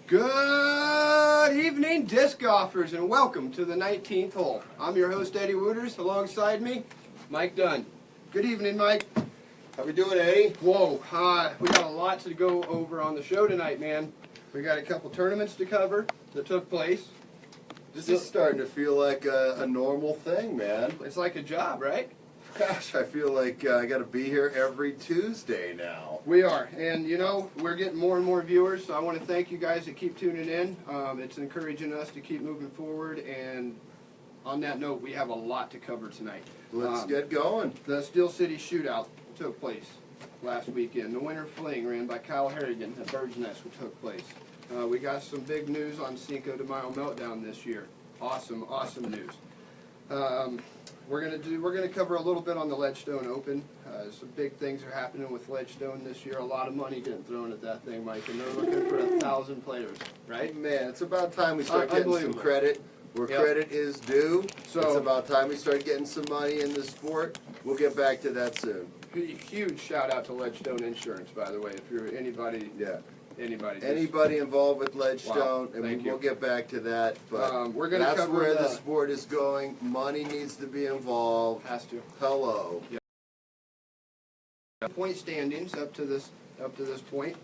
Good evening, disc golfers, and welcome to the 19th hole. I'm your host, Eddie Wooters. Alongside me, Mike Dunn. Good evening, Mike. How we doing, Eddie? Whoa, we got a lot to go over on the show tonight, man. We got a couple tournaments to cover that took place. This is starting to feel like a normal thing, man. It's like a job, right? Gosh, I feel like I got to be here every Tuesday now. We are, and you know, we're getting more and more viewers, so I want to thank you guys that keep tuning in. It's encouraging us to keep moving forward, and on that note, we have a lot to cover tonight. Let's get going. The Steel City Shootout took place last weekend. The Winter Fling, ran by Kyle Harrigan at Bird's Nest, took place. We got some big news on Cinco de Mayo Meltdown this year. Awesome news. We're gonna cover a little bit on the Ledgestone Open. Some big things are happening with Ledgestone this year. A lot of money getting thrown at that thing, Mike, and they're looking for 1,000 players, right? Man, it's about time we start getting some credit where credit is due. So it's about time we start getting some money in the sport. We'll get back to that soon. Huge shout out to Ledgestone Insurance, by the way. If you're anybody, anybody involved with Ledgestone, and we'll get back to that. But we're gonna that's cover where the sport is going. Money needs to be involved. Has to. Hello. Yeah. Point standings up to this point,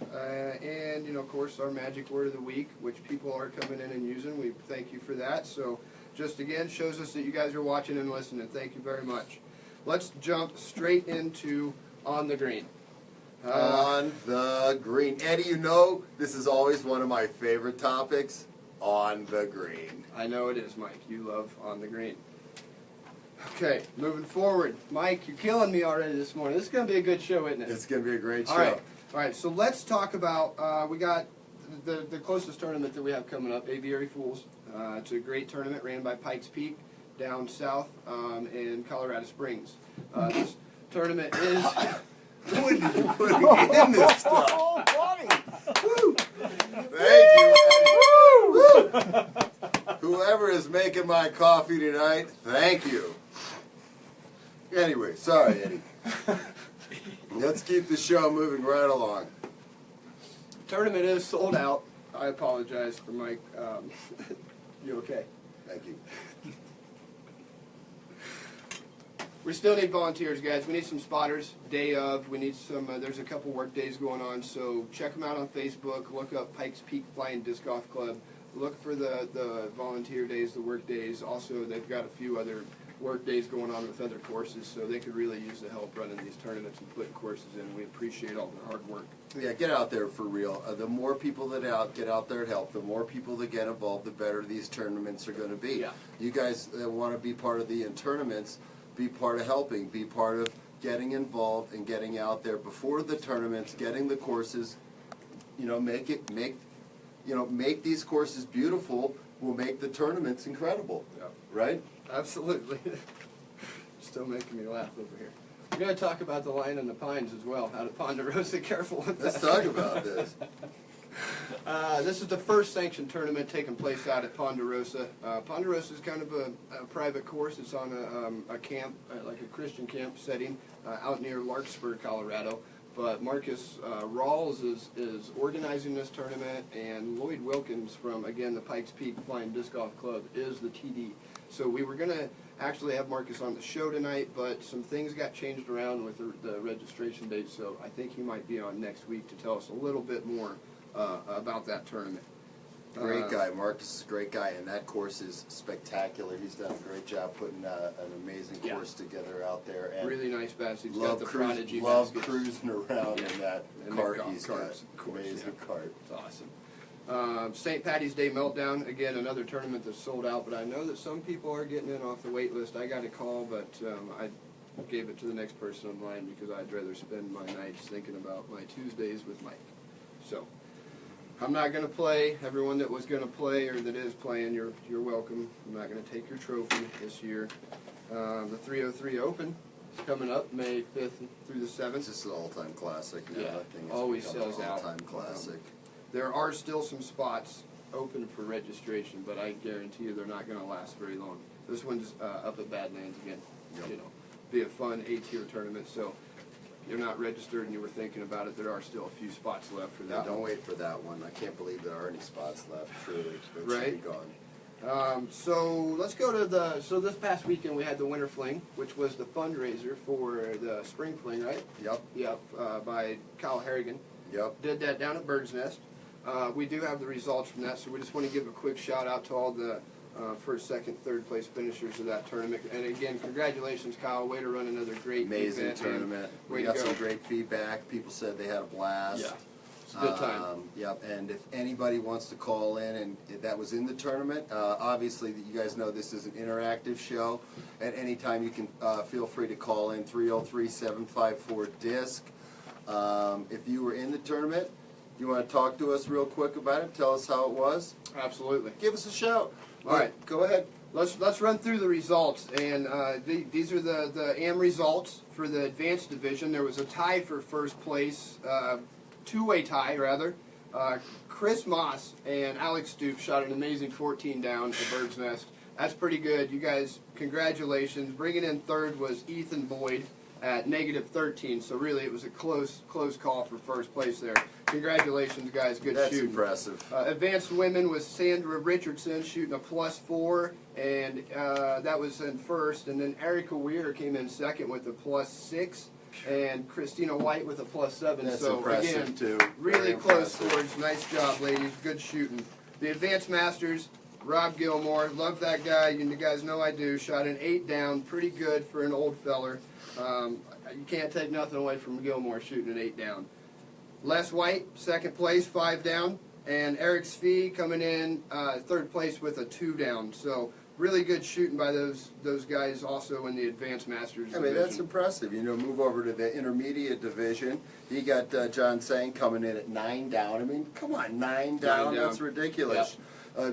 and you know, of course, our magic word of the week, which people are coming in and using. We thank you for that. So, just again shows us that you guys are watching and listening. Thank you very much. Let's jump straight into On the Green. On the green. Eddie, you know this is always one of my favorite topics, on the green. I know it is, Mike. You love On the Green. Okay, moving forward. Mike, you're killing me already this morning. This is going to be a good show, isn't it? It's going to be a great show. All right, so let's talk about, we got the closest tournament that we have coming up, Aviary Fools. It's a great tournament ran by Pikes Peak down south in Colorado Springs. This tournament is... When did you put in this stuff? Oh, buddy! Woo! Thank you, Eddie. Woo! Whoever is making my coffee tonight, thank you. Anyway, sorry, Eddie. Let's keep the show moving right along. Tournament is sold out. I apologize for Mike. You okay? Thank you. We still need volunteers, guys. We need some spotters. Day of. We need some. There's a couple work days going on, so check them out on Facebook. Look up Pikes Peak Flying Disc Golf Club. Look for the volunteer days, the work days. Also, they've got a few other work days going on with other courses, so they could really use the help running these tournaments and putting courses in. We appreciate all their hard work. Yeah, get out there for real. The more people that get out there and help, the more people that get involved, the better these tournaments are going to be. Yeah. You guys want to be part of the tournaments. Be part of helping, be part of getting involved and getting out there before the tournaments, getting the courses, you know, make these courses beautiful will make the tournaments incredible. Yeah. Right? Absolutely. Still making me laugh over here. We're going to talk about the Lion and the Pines as well, out of Ponderosa. Careful with that. Let's talk about this. This is the first sanctioned tournament taking place out at Ponderosa. Ponderosa is kind of a private course. It's on a camp, like a Christian camp setting, out near Larkspur, Colorado. But Marcus Rawls is organizing this tournament, and Lloyd Wilkins from, again, the Pikes Peak Flying Disc Golf Club is the TD. So we were going to actually have Marcus on the show tonight, but some things got changed around with the registration date, so I think he might be on next week to tell us a little bit more about that tournament. Great guy. Marcus is a great guy, and that course is spectacular. He's done a great job putting an amazing course together out there. And really nice baskets. He's love got the Prodigy love baskets. cruising around in that and cart he's got. Carts, of course, Amazing cart. It's awesome. St. Patty's Day Meltdown, again, another tournament that's sold out, but I know that some people are getting in off the wait list. I got a call, but I gave it to the next person online because I'd rather spend my nights thinking about my Tuesdays with Mike. So, I'm not going to play. Everyone that was going to play or that is playing, you're welcome. I'm not going to take your trophy this year. The 303 Open is coming up May 5th through the 7th. It's just an all-time classic. Now. Yeah, That thing has always become an sells out. all-time classic. There are still some spots open for registration, but I guarantee you they're not going to last very long. This one's up at Badlands again. Yep. You know, be a fun 8-tier tournament. So if you're not registered and you were thinking about it, there are still a few spots left for that. Yeah, don't one. wait for that one. I can't believe there are any spots left. Truly, they Right. should be gone. So let's go to so this past weekend we had the Winter Fling, which was the fundraiser for the Spring Fling, right? Yep. Yep, by Kyle Harrigan. Yep. Did that down at Bird's Nest. We do have the results from that, so we just want to give a quick shout out to all the first, second, third place finishers of that tournament. And again, congratulations, Kyle. Way to run another great Amazing event. tournament. Way We to got go. some great feedback. People said they had a blast. Yeah. It's a good time. Yep, and if anybody wants to call in and that was in the tournament, obviously you guys know this is an interactive show. At any time you can feel free to call in 303-754-DISC. If you were in the tournament, you want to talk to us real quick about it, tell us how it was, Absolutely. give us a shout. All right. Go ahead. Let's run through the results, and these are the AM results for the advanced division. There was a tie for first place, two-way tie rather. Chris Moss and Alex Stoops shot an amazing 14 down to Bird's Nest. That's pretty good. You guys, congratulations. Bringing in third was Ethan Boyd at -13. So really, it was a close call for first place there. Congratulations, guys. Good That's shooting. impressive. Advanced women was Sandra Richardson shooting a +4, and that was in first. And then Erica Weir came in second with a +6, and Christina White with a +7. That's so impressive, again, too. really Very close impressive. scores. Nice job, ladies. Good shooting. The Advanced Masters, Rob Gilmore, love that guy. You guys know I do. Shot an 8 down, pretty good for an old feller. You can't take nothing away from Gilmore shooting an 8 down. Les White, second place, 5 down, and Eric Svee coming in third place with a 2 down. So really good shooting by those guys also in the Advanced Masters I mean, division. that's impressive. You know, move over to the intermediate division. You got John Sang coming in at 9 down. I mean, come on, 9 down. down. That's ridiculous.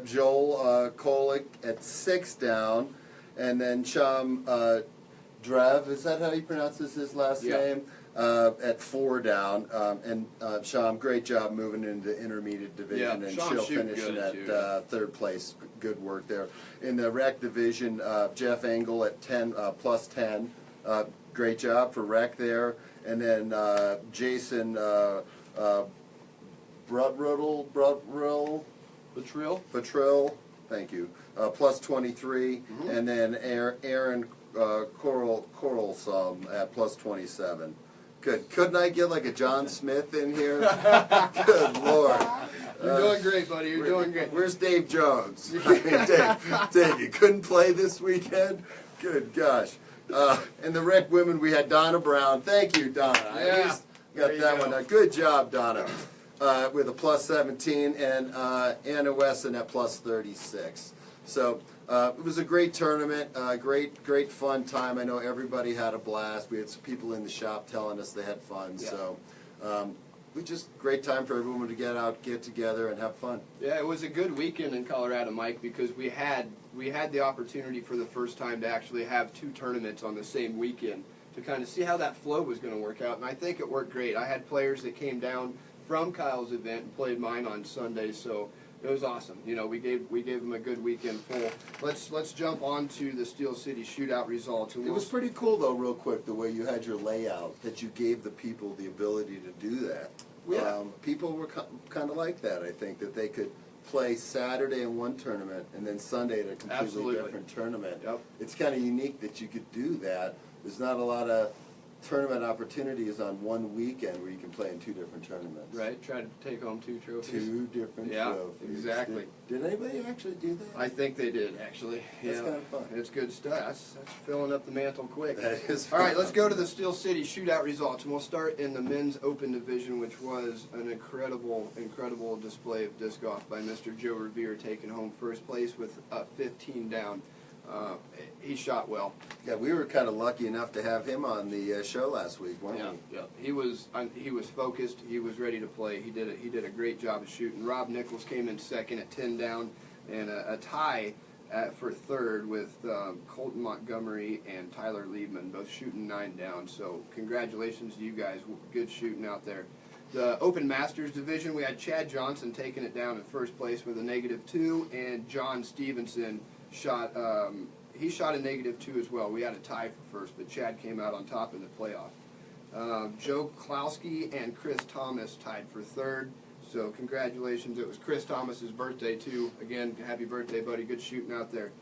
Joel Kolick at 6 down. And then Sham Drev, is that how you pronounce his last name? At 4 down. And Sham, great job moving into the intermediate division. And Sham she'll shooting finish good, at too. third place. Good work there. In the rec division, Jeff Engel at 10 +10. Great job for rec there. And then Jason Brutrill, thank you, +23. And then Aaron Coralsum at +27. Good. Couldn't I get like a John Smith in here? Good Lord. You're doing great, buddy. You're doing great. Where's Dave Jones? I mean, Dave, you couldn't play this weekend? Good gosh. And the rec women, we had Donna Brown. Thank you, Donna. I at least got that one. Good job, Donna. With a +17, and Anna Wesson at +36. So it was a great tournament, great fun time. I know everybody had a blast. We had some people in the shop telling us they had fun. Yeah. So we just great time for everyone to get together and have fun. Yeah, it was a good weekend in Colorado, Mike, because we had the opportunity for the first time to actually have 2 tournaments on the same weekend to kind of see how that flow was going to work out, and I think it worked great. I had players that came down from Kyle's event and played mine on Sunday, so it was awesome. You know, we gave them a good weekend full. Let's jump on to the Steel City Shootout results. And It was pretty cool, though, real quick, the way you had your layout, that you gave the people the ability to do that. Yeah. People were kind of like that, I think, that they could play Saturday in one tournament and then Sunday at a completely Absolutely. different tournament. Yep. It's kind of unique that you could do that. There's not a lot of tournament opportunities on one weekend where you can play in 2 different tournaments. Right, try to take home 2 trophies. 2 different Yeah, trophies. exactly. Did anybody actually do that? I think they did, actually. That's Yeah. kind of fun. It's good stuff. That's filling up the mantle quick. That is All right, fun. let's go to the Steel City Shootout results, and we'll start in the men's open division, which was an incredible display of disc golf by Mr. Joe Revere, taking home first place with 15 down. He shot well. Yeah, we were kind of lucky enough to have him on the show last week, weren't we? Yeah. He was focused. He was ready to play. He did a great job of shooting. Rob Nichols came in second at 10 down, and a tie for third with Colton Montgomery and Tyler Liebman, both shooting 9 down. So congratulations to you guys. Good shooting out there. The Open Masters division, we had Chad Johnson taking it down in first place with a -2, and John Stevenson shot. he shot a -2 as well. We had a tie for first, but Chad came out on top in the playoff. Joe Klowski and Chris Thomas tied for third. So congratulations. It was Chris Thomas's birthday too. Again, happy birthday, buddy. Good shooting out there.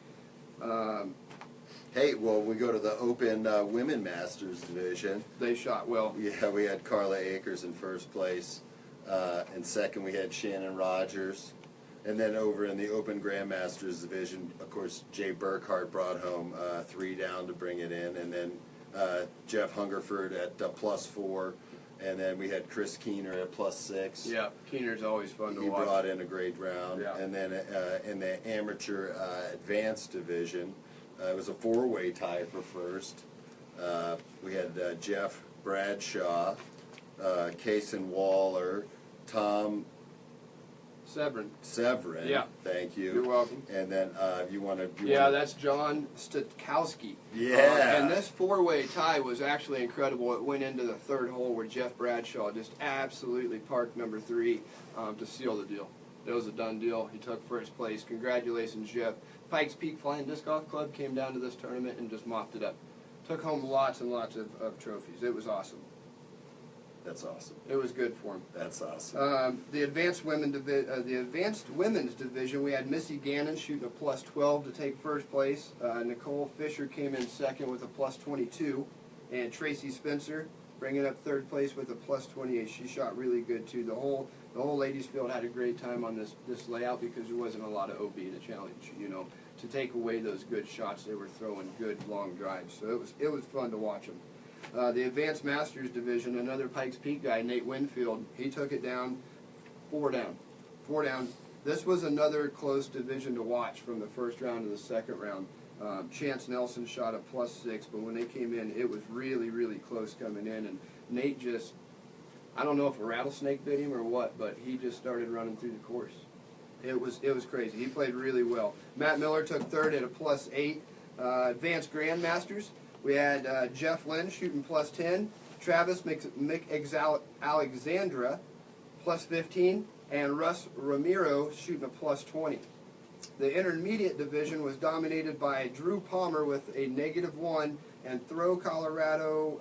Hey, well, we go to the Open Women Masters division. They shot well. Yeah, we had Carla Akers in first place. And second, we had Shannon Rogers. And then over in the Open Grandmasters division, of course, Jay Burkhart brought home 3 down to bring it in. And then Jeff Hungerford at +4. And then we had Chris Keener at +6. Yeah, Keener's always fun to He watch. brought in a great round. Yeah. And then in the amateur advanced division, it was a 4-way tie for first. We had Jeff Bradshaw, Kason Waller, Tom Severin. Yeah. Thank you. You're welcome. And then you want to... Yeah, that's John Stukowski. Yeah. And this 4-way tie was actually incredible. It went into the third hole where Jeff Bradshaw just absolutely parked number 3 to seal the deal. It was a done deal. He took first place. Congratulations, Jeff. Pikes Peak Flying Disc Golf Club came down to this tournament and just mopped it up. Took home lots and lots of trophies. It was awesome. That's awesome. It was good for him. That's awesome. The advanced women's division, we had Missy Gannon shooting a +12 to take first place. Nicole Fisher came in second with a +22, and Tracy Spencer bringing up third place with a +28. She shot really good too. The whole ladies field had a great time on this layout because there wasn't a lot of OB to challenge. You know, to take away those good shots, they were throwing good long drives. So it was fun to watch them. The Advanced Masters division, another Pikes Peak guy, Nate Winfield, he took it down, 4 down. This was another close division to watch from the first round to the second round. Chance Nelson shot a +6, but when they came in, it was really, really close coming in. And Nate just, I don't know if a rattlesnake bit him or what, but he just started running through the course. It was crazy. He played really well. Matt Miller took third at a +8. Advanced Grandmasters, we had Jeff Lynn shooting +10, Travis Alexandra +15, and Russ Ramiro shooting a +20. The intermediate division was dominated by Drew Palmer with a -1, and Throw Colorado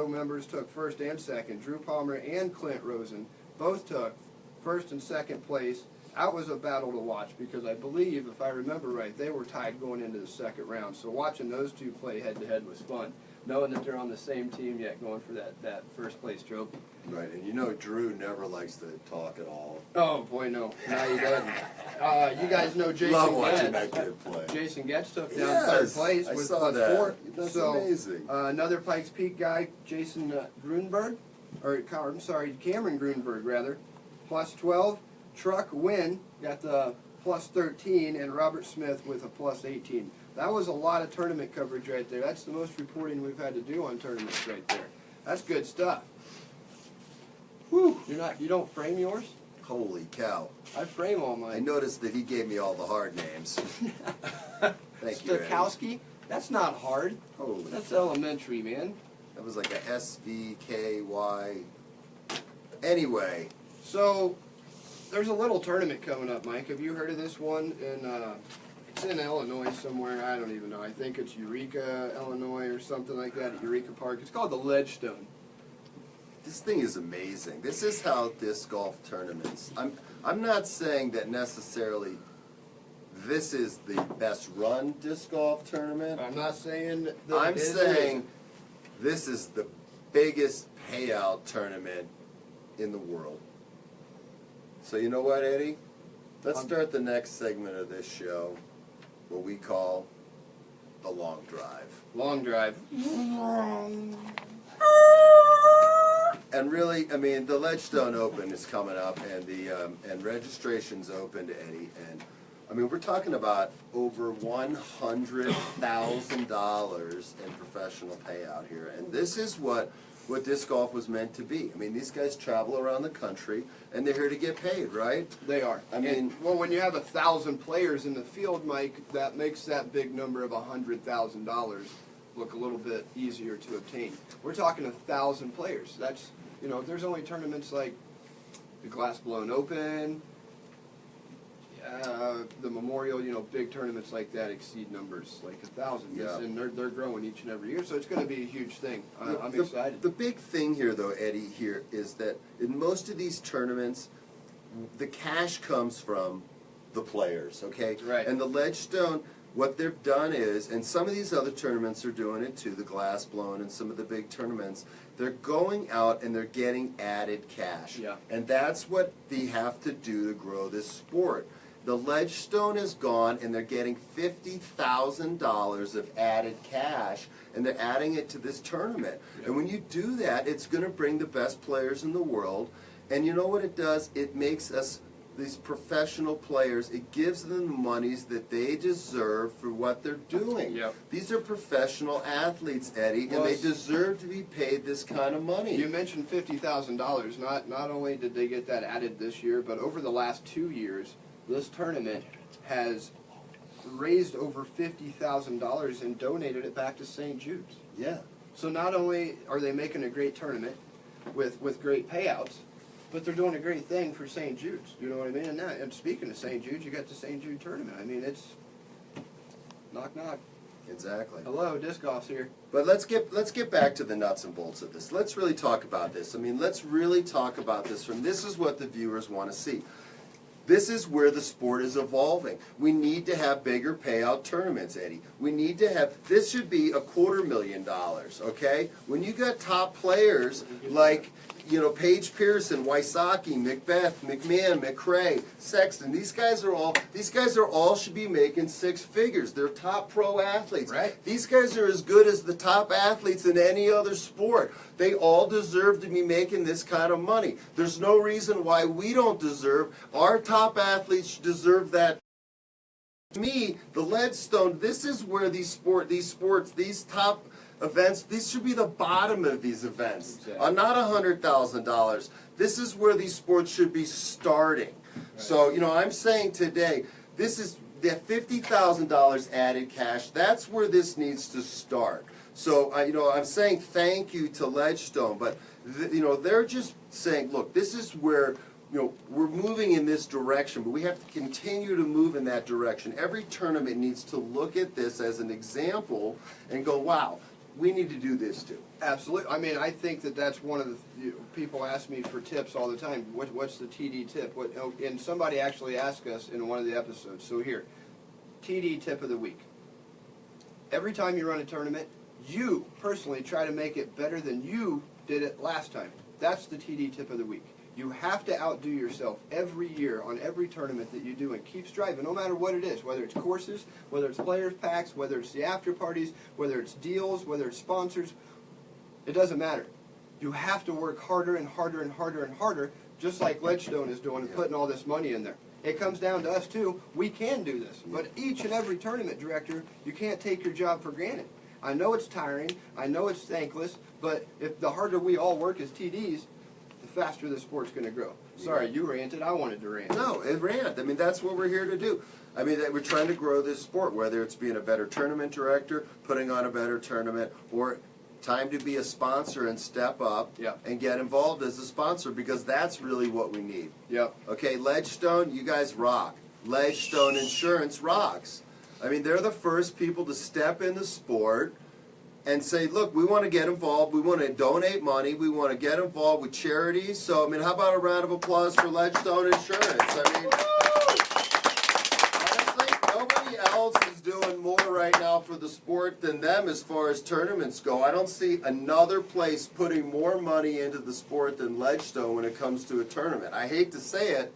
members took first and second. Drew Palmer and Clint Rosen both took first and second place. That was a battle to watch because I believe, if I remember right, they were tied going into the second round. So watching those two play head-to-head was fun, knowing that they're on the same team yet going for that first place trophy. Right, and you know Drew never likes to talk at all. Oh, boy, no. No, he doesn't. You guys know Jason Love watching Getz. that kid play. Jason Getz took down third place I with saw that. +4. That's So, amazing. another Pikes Peak guy, Jason Grunberg, Cameron Grunberg, rather, +12. Truck Wynn got the +13, and Robert Smith with a +18. That was a lot of tournament coverage right there. That's the most reporting we've had to do on tournaments right there. That's good stuff. Whew. You don't frame yours? Holy cow. I frame all I mine. noticed that he gave me all the hard names. Thank you, Eddie. Stukowski? That's not hard. Holy. That's elementary, man. That was like a SVKY. Anyway, So, there's a little tournament coming up, Mike. Have you heard of this one? It's in Illinois somewhere. I don't even know. I think it's Eureka, Illinois, or something like that at Eureka Park. It's called the Ledgestone. this thing is amazing. This is how disc golf tournaments. I'm not saying that necessarily this is the best run disc golf tournament. I'm not saying that I'm it is. saying this is the biggest payout tournament in the world. So you know what, Eddie? Let's start the next segment of this show, what we call the long drive. Long drive. And really, I mean, the Ledgestone Open is coming up, and and registration's open to Eddie. And I mean, we're talking about over $100,000 in professional payout here, and this is what disc golf was meant to be. I mean, these guys travel around the country, and they're here to get paid, right? They are. I mean, well, when you have 1,000 players in the field, Mike, that makes that big number of $100,000 look a little bit easier to obtain. We're talking 1,000 players. That's, there's only tournaments like the Glass Blown Open, the Memorial, big tournaments like that exceed numbers like 1,000. Yeah. And they're growing each and every year, so it's going to be a huge thing. I'm The- excited. The big thing here, though, Eddie, here is that in most of these tournaments, the cash comes from the players, okay? Right. And the Ledgestone, what they've done is, and some of these other tournaments are doing it too, the Glass Blown and some of the big tournaments, they're going out and they're getting added cash. Yeah. And that's what they have to do to grow this sport. The Ledgestone is gone and they're getting $50,000 of added cash and they're adding it to this tournament. Yeah. And when you do that, it's going to bring the best players in the world. And you know what it does? It makes us these professional players, it gives them the monies that they deserve for what they're doing. Yep. These are professional athletes, Eddie, and they deserve to be paid this kind of money. You mentioned $50,000. Not only did they get that added this year, but over the last 2 years, this tournament has raised over $50,000 and donated it back to St. Jude's. Yeah. So not only are they making a great tournament with great payouts, but they're doing a great thing for St. Jude's. You know what I mean? And speaking of St. Jude's, you got the St. Jude tournament. I mean, it's knock knock. Exactly. Hello, disc golf's here. But let's get back to the nuts and bolts of this. Let's really talk about this. I mean, let's really talk about this this is what the viewers want to see. This is where the sport is evolving. We need to have bigger payout tournaments, Eddie. We need to have, this should be $250,000, okay? When you got top players like, Paige Pearson, Wysocki, Macbeth, McMahon, McRae, Sexton, these guys are all should be making six figures. They're top pro athletes. Right. These guys are as good as the top athletes in any other sport. They all deserve to be making this kind of money. There's no reason why we don't deserve. Our top athletes deserve that. To me, the Ledgestone, this is where these top events, these should be the bottom of these events. Exactly. Not $100,000. This is where these sports should be starting. Right. So, I'm saying today, this is the $50,000 added cash. That's where this needs to start. So, I'm saying thank you to Ledgestone, but they're just saying, look, this is where we're moving in this direction, but we have to continue to move in that direction. Every tournament needs to look at this as an example and go, wow, we need to do this too. Absolutely. I mean, I think that's one of the people ask me for tips all the time. What's the TD tip? And somebody actually asked us in one of the episodes. So here, TD tip of the week. Every time you run a tournament, you personally try to make it better than you did it last time. That's the TD tip of the week. You have to outdo yourself every year on every tournament that you do and keep striving, no matter what it is, whether it's courses, whether it's players packs, whether it's the after parties, whether it's deals, whether it's sponsors. It doesn't matter. You have to work harder and harder and harder and harder, just like Ledgestone is doing and putting all this money in there. It comes down to us too. We can do this, but each and every tournament director, you can't take your job for granted. I know it's tiring, I know it's thankless, but if the harder we all work as TDs, the faster the sport's going to grow. Sorry, you ranted. I wanted to rant. No, it rant. I mean, that's what we're here to do. I mean, we're trying to grow this sport, whether it's being a better tournament director, putting on a better tournament, or time to be a sponsor and step up and get involved as a sponsor, because that's really what we need. Yep. Okay, Ledgestone, you guys rock. Ledgestone Insurance rocks. I mean, they're the first people to step in the sport and say, look, we want to get involved, we want to donate money, we want to get involved with charities. So, I mean, how about a round of applause for Ledgestone Insurance? I mean, honestly, nobody else is doing more right now for the sport than them as far as tournaments go. I don't see another place putting more money into the sport than Ledgestone when it comes to a tournament. I hate to say it,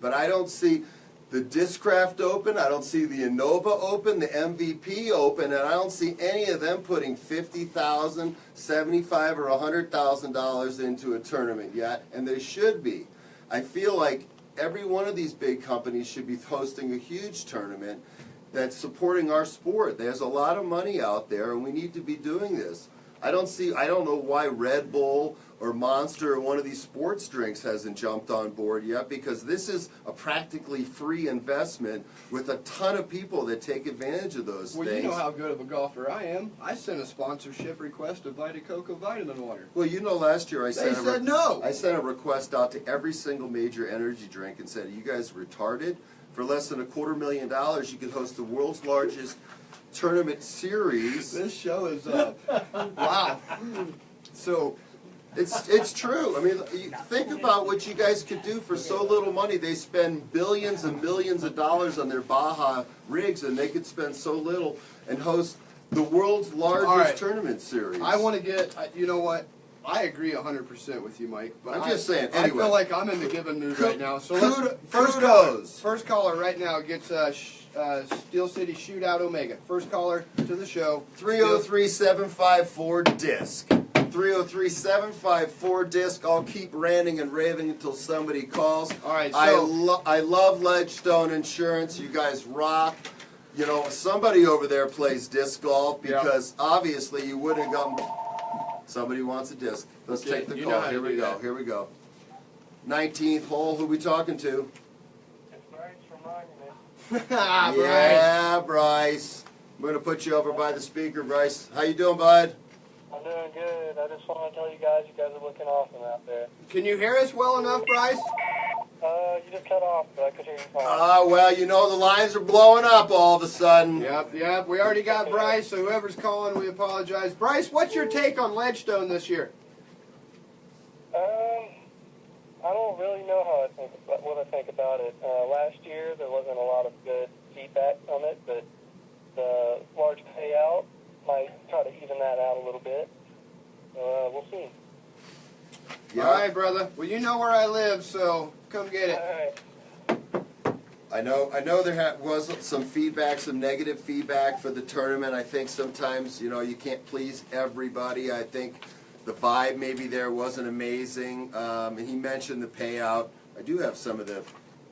but I don't see the Discraft Open, I don't see the Innova Open, the MVP Open, and I don't see any of them putting $50,000, $75,000, or $100,000 into a tournament yet, and they should be. I feel like every one of these big companies should be hosting a huge tournament that's supporting our sport. There's a lot of money out there, and we need to be doing this. I don't know why Red Bull or Monster or one of these sports drinks hasn't jumped on board yet, because this is a practically free investment with a ton of people that take advantage of those things. Well, you know how good of a golfer I am. I sent a sponsorship request to Vita Coco Vitamin Water. Well, last year I said no. I sent a request out to every single major energy drink and said, are you guys retarded? For less than $250,000, you could host the world's largest tournament series. This show is wow. So It's true. I mean, think about what you guys could do for so little money. They spend billions and millions of dollars on their Baja rigs, and they could spend so little and host the world's largest tournament series. I want to get. You know what? I agree 100% with you, Mike. But I'm just saying. Anyway, I feel like I'm in the giving mood right now. So first caller right now gets Steel City Shootout Omega. First caller to the show. 303-754-DISC. 303-754-DISC. I'll keep ranting and raving until somebody calls. All right. I love Ledgestone Insurance. You guys rock. You know, somebody over there plays disc golf because obviously you wouldn't have gotten. Somebody wants a disc. Let's take the call. Here we go. Here we go. 19th hole. Who we talking to? It's Bryce from Monument. Yeah, Bryce. I'm going to put you over by the speaker, Bryce. How you doing, bud? I'm doing good. I just want to tell you guys are looking awesome out there. Can you hear us well enough, Bryce? You just cut off, but I could hear you fine. Well, you know the lines are blowing up all of a sudden. Yep. We already got Bryce, so whoever's calling, we apologize. Bryce, what's your take on Ledgestone this year? I don't really know what I think about it. Last year, there wasn't a lot of good feedback on it, but the large payout might try to even that out a little bit. We'll see. Yeah. All right, brother. Well, you know where I live, so come get it. All right. I know there was some feedback, some negative feedback for the tournament. I think sometimes, you know, you can't please everybody. I think the vibe maybe there wasn't amazing. And he mentioned the payout. I do have some of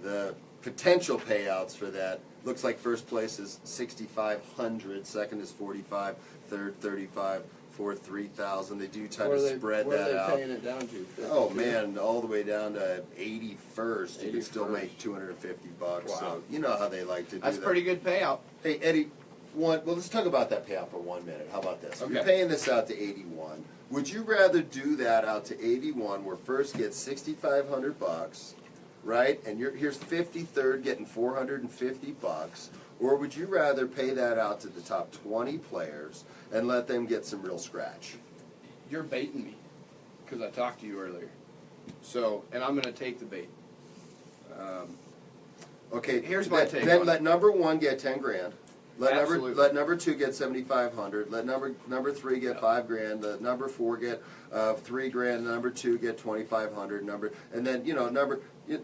the potential payouts for that. Looks like first place is $6,500, second is $45,000, third $35,000, fourth $3,000. They do try to spread that out. Where are they paying it down to? Oh man, all the way down to 81st. You can still make $250. Wow. So you know how they like to do that. That's pretty good payout. Hey Eddie, let's talk about that payout for 1 minute. How about this? Okay. You're paying this out to 81. Would you rather do that out to 81, where first gets $6,500, right? And here's 53rd getting $450, or would you rather pay that out to the top 20 players and let them get some real scratch? You're baiting me because I talked to you earlier. So, and I'm going to take the bait. Okay, here's my take. Then let number one get 10 grand. Let number two get 7,500. Let number three get $5,000. Let number four get $3,000. Number two get 2,500. And then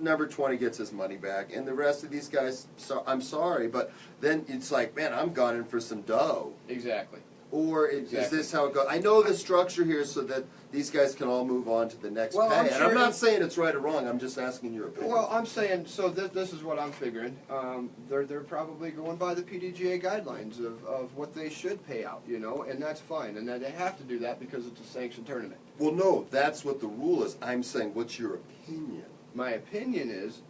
number 20 gets his money back. And the rest of these guys, I'm sorry, but then it's like, man, I'm gunning for some dough. Exactly. Or is this how it goes? I know the structure here so that these guys can all move on to the next pay. And I'm not saying it's right or wrong. I'm just asking your opinion. Well, I'm saying, so this is what I'm figuring. They're probably going by the PDGA guidelines of what they should pay out, you know, and that's fine. And they have to do that because it's a sanctioned tournament. Well, no, that's what the rule is. I'm saying, what's your opinion? My opinion is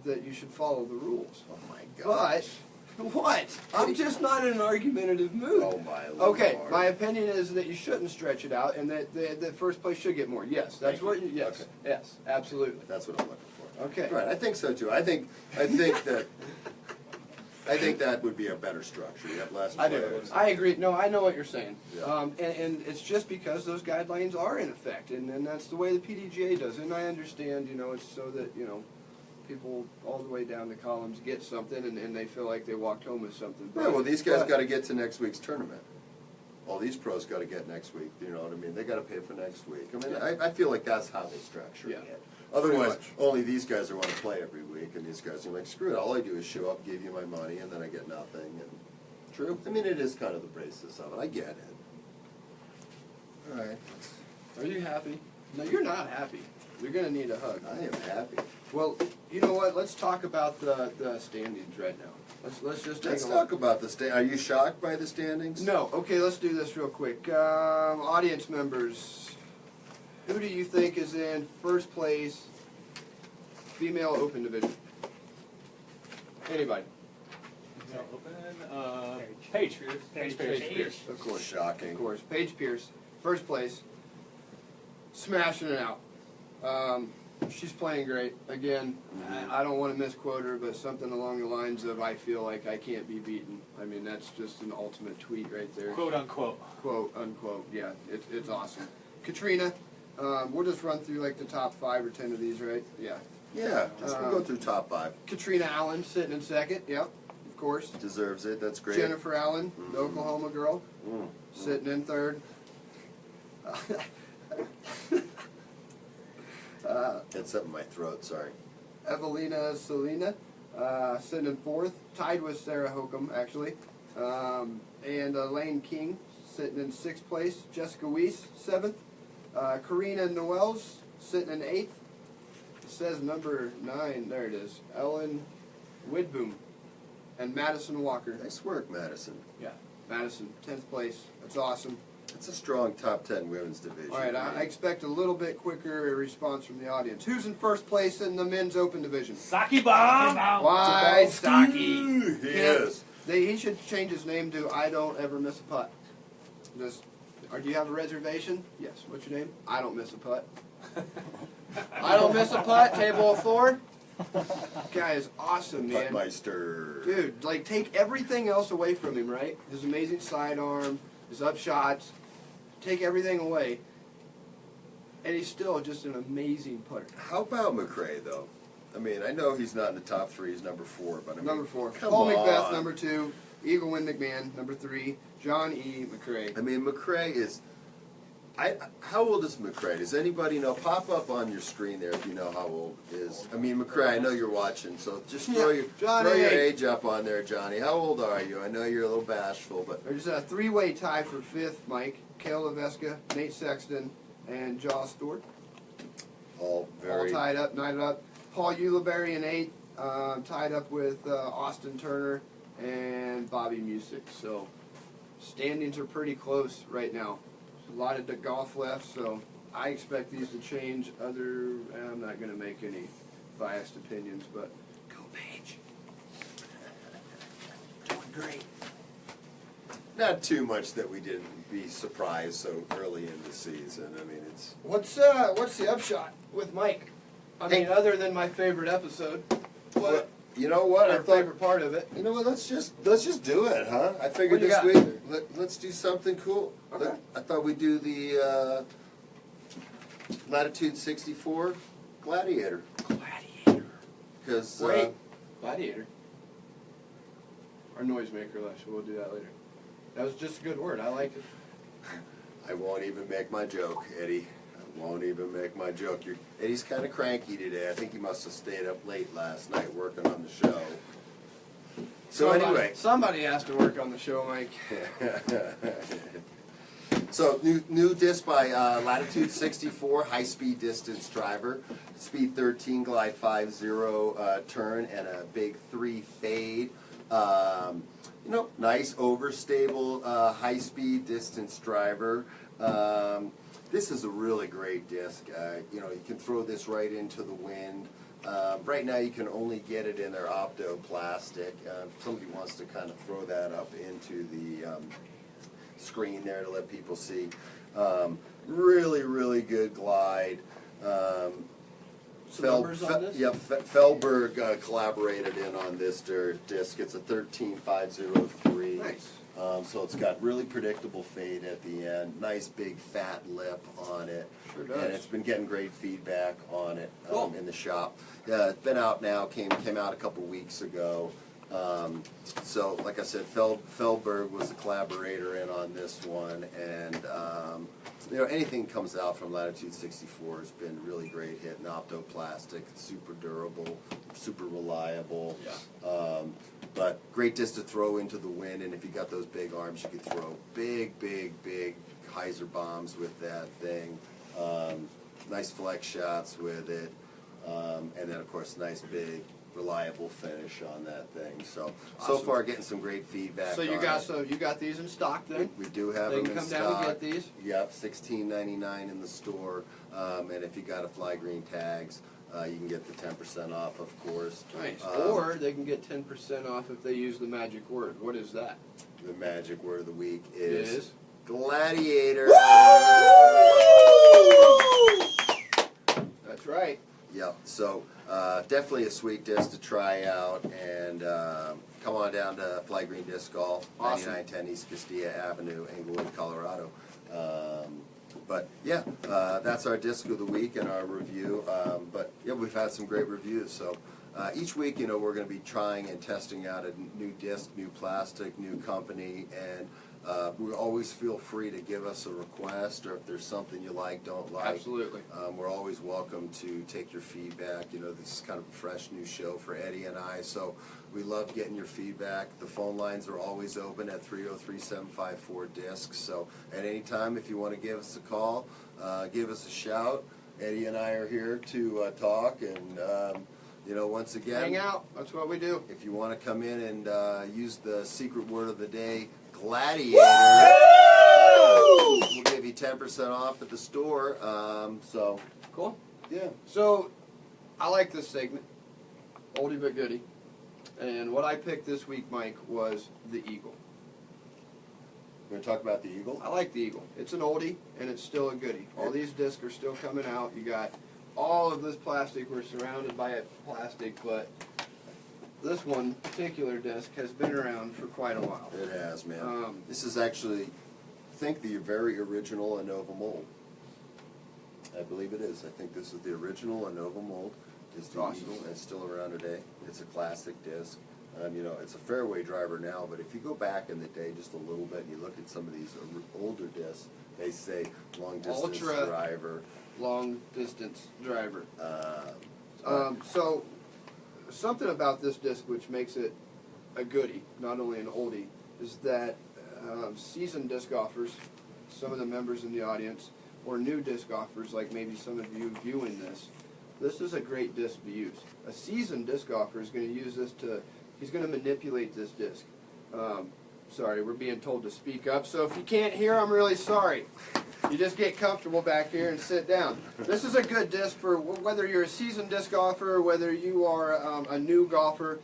that you should follow the rules. Oh, my gosh. But, what? I'm just not in an argumentative mood. Oh, my Lord. Okay, my opinion is that you shouldn't stretch it out and that the first place should get more. Yes, that's what you, yes. Okay. Yes, absolutely. That's what I'm looking for. Okay. Right, I think so, too. I think that would be a better structure. You have less players. I agree. No, I know what you're saying. Yeah. And it's just because those guidelines are in effect, and that's the way the PDGA does it. And I understand, you know, it's so that, you know, people all the way down the columns get something, and they feel like they walked home with something. Right, well, these guys got to get to next week's tournament. All these pros got to get next week, you know what I mean? They got to pay for next week. I mean, I feel like that's how they structure it. Otherwise, only these guys are want to play every week, and these guys are like, screw it, all I do is show up, give you my money, and then I get nothing. And true. I mean, it is kind of the basis of it. I get it. All right. Are you happy? No, you're not happy. You're going to need a hug. I am happy. Well, you know what? Let's talk about the standings right now. Let's just take a look. Talk about the standings. Are you shocked by the standings? No. Okay, let's do this real quick. Audience members, who do you think is in first place female open division? Anybody? Paige. Paige Pierce. Of course. Shocking. Of course. Paige Pierce, first place, smashing it out. She's playing great. Again, I don't want to misquote her, but something along the lines of, I feel like I can't be beaten. I mean, that's just an ultimate tweet right there. Quote unquote. Quote, unquote. Yeah, it's awesome. Katrina, we'll just run through like the top 5 or 10 of these, right? Yeah. Yeah, just we'll go through top 5. Katrina Allen sitting in second. Yep, of course. Deserves it. That's great. Jennifer Allen, the Oklahoma girl, sitting in third. Had something in my throat, sorry. Evelina Selena, sitting in fourth, tied with Sarah Hokum, actually. And Lane King, sitting in sixth place. Jessica Weiss, seventh. Karina Noels, sitting in eighth. It says number 9, there it is. Ellen Widboom and Madison Walker. Nice work, Madison. Yeah, Madison, 10th place. That's awesome. It's a strong top 10 women's division. All right, I expect a little bit quicker response from the audience. Who's in first place in the men's open division? Saki bomb. Why, Saki? He is. He should change his name to I Don't Ever Miss a Putt. Or do you have a reservation? Yes. What's your name? I Don't Miss a Putt. I Don't Miss a Putt, table of 4. Guy is awesome, man. Puttmeister. Dude, like, take everything else away from him, right? His amazing sidearm, his up shots. Take everything away, and he's still just an amazing putter. How about McRae, though? I mean, I know he's not in the top 3. He's number 4, but I mean, Number 4. Come Paul on. Macbeth, number 2. Eagle Wynn McMahon, number 3. John E. McRae. I mean, McRae is. How old is McRae? Does anybody know? Pop up on your screen there if you know how old it is. I mean, McRae, I know you're watching, so just throw your age up on there, Johnny. How old are you? I know you're a little bashful, but There's a 3-way tie for 5th, Mike. Kale Leveska, Nate Sexton, and Jaw Stork. all All tied up, knotted up. Paul Ulibarri in 8th, tied up with Austin Turner and Bobby Music. So standings are pretty close right now. There's a lot of golf left, so I expect these to change. I'm not going to make any biased opinions, but go Paige. Doing great. Not too much that we didn't be surprised so early in the season. I mean, it's What's the upshot with Mike? I mean, other than my favorite episode, what? you know what I Our thought. favorite part of it. You know what? Let's just do it, huh? I figured What do this you got? week let's do something cool. Okay. I thought we'd do the Latitude 64 Gladiator Gladiator. because Wait. Gladiator. Our noisemaker left, so we'll do that later. That was just a good word. I liked it. I won't even make my joke, Eddie. I won't even make my joke. Eddie's kind of cranky today. I think he must have stayed up late last night working on the show. So anyway. Somebody has to work on the show, Mike. So new disc by Latitude 64, high-speed distance driver, speed 13, glide 5-0 turn, and a big 3 fade. Nice overstable high-speed distance driver. This is a really great disc. You can throw this right into the wind. Right now you can only get it in their opto plastic. If somebody wants to kind of throw that up into the screen there to let people see. Really, really good glide. Some numbers on this? Yep, Feldberg collaborated in on this disc. It's a 13503. Nice. So it's got really predictable fade at the end. Nice big fat lip on it. Sure does. And it's been getting great feedback on it Cool. in the shop. Yeah, it's been out now. Came out a couple weeks ago. So, like I said, Feldberg was the collaborator in on this one, and anything comes out from Latitude 64 has been really great hit. Optoplastic, super durable, super reliable. Yeah. But great disc to throw into the wind, and if you got those big arms, you could throw big hyzer bombs with that thing. Nice flex shots with it, and then of course nice big reliable finish on that thing. So Awesome. far getting some great feedback. So you on got it. you got these in stock then? We do have They them can in come stock. down and get these? Yep, $16.99 in the store. And if you got a fly green tags, you can get the 10% off, of course. Nice. Or they can get 10% off if they use the magic word. What is that? The magic word of the week It is is Gladiator. That's right. So definitely a sweet disc to try out, and come on down to Fly Green Disc Golf, Awesome. 9910 East Castilla Avenue, Englewood, Colorado. But yeah, that's our disc of the week and our review. But yeah, we've had some great reviews. So each week, you know, we're going to be trying and testing out a new disc, new plastic, new company, and we always feel free to give us a request, or if there's something you like, don't like. Absolutely. We're always welcome to take your feedback. You know, this is kind of a fresh new show for Eddie and I, so we love getting your feedback. The phone lines are always open at 303-754-DISC, so at any time if you want to give us a call, give us a shout. Eddie and I are here to talk, and you know, once again, Hang out. That's what we do. if you want to come in and use the secret word of the day, Gladiator, we'll give you 10% off at the store. So, Cool. yeah. So, I like this segment, oldie but goodie. And what I picked this week, Mike, was the Eagle. We're going to talk about the Eagle. I like the Eagle. It's an oldie, and it's still a goodie. All these discs are still coming out. You got all of this plastic. We're surrounded by it plastic, but this one particular disc has been around for quite a while. It has, man. This is actually, I think, the very original Innova mold. I believe it is. I think this is the original Innova mold. It's the Awesome. Eagle, and it's still around today. It's a classic disc. You know, it's a fairway driver now, but if you go back in the day just a little bit and you look at some of these older discs, they say long distance Ultra driver. long distance driver. So something about this disc which makes it a goodie, not only an oldie, is that seasoned disc golfers, some of the members in the audience, or new disc golfers like maybe some of you viewing this is a great disc to use. A seasoned disc golfer is going to use this he's going to manipulate this disc. Sorry, we're being told to speak up, so if you can't hear, I'm really sorry. You just get comfortable back here and sit down. This is a good disc for whether you're a seasoned disc golfer, whether you are a new golfer.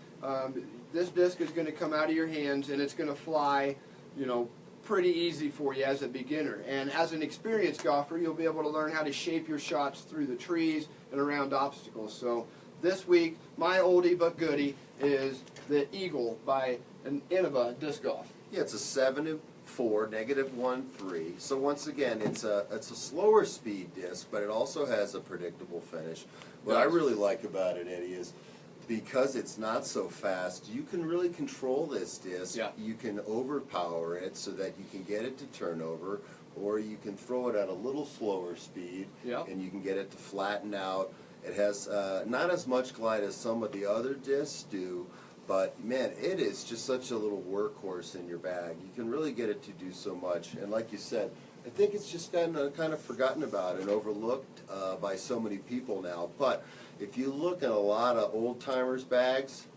This disc is going to come out of your hands and it's going to fly, you know, pretty easy for you as a beginner. And as an experienced golfer, you'll be able to learn how to shape your shots through the trees and around obstacles. So this week, my oldie but goodie is the Eagle by an Innova Disc Golf. Yeah, it's a 7-4, -1.3. So once again, it's a slower speed disc, but it also has a predictable finish. What I really like about it, Eddie, is because it's not so fast, you can really control this disc. Yeah. You can overpower it so that you can get it to turn over, or you can throw it at a little slower speed, Yeah. and you can get it to flatten out. It has not as much glide as some of the other discs do, but man, it is just such a little workhorse in your bag. You can really get it to do so much. And like you said, I think it's just kind of forgotten about and overlooked by so many people now. But if you look at a lot of old-timers' bags,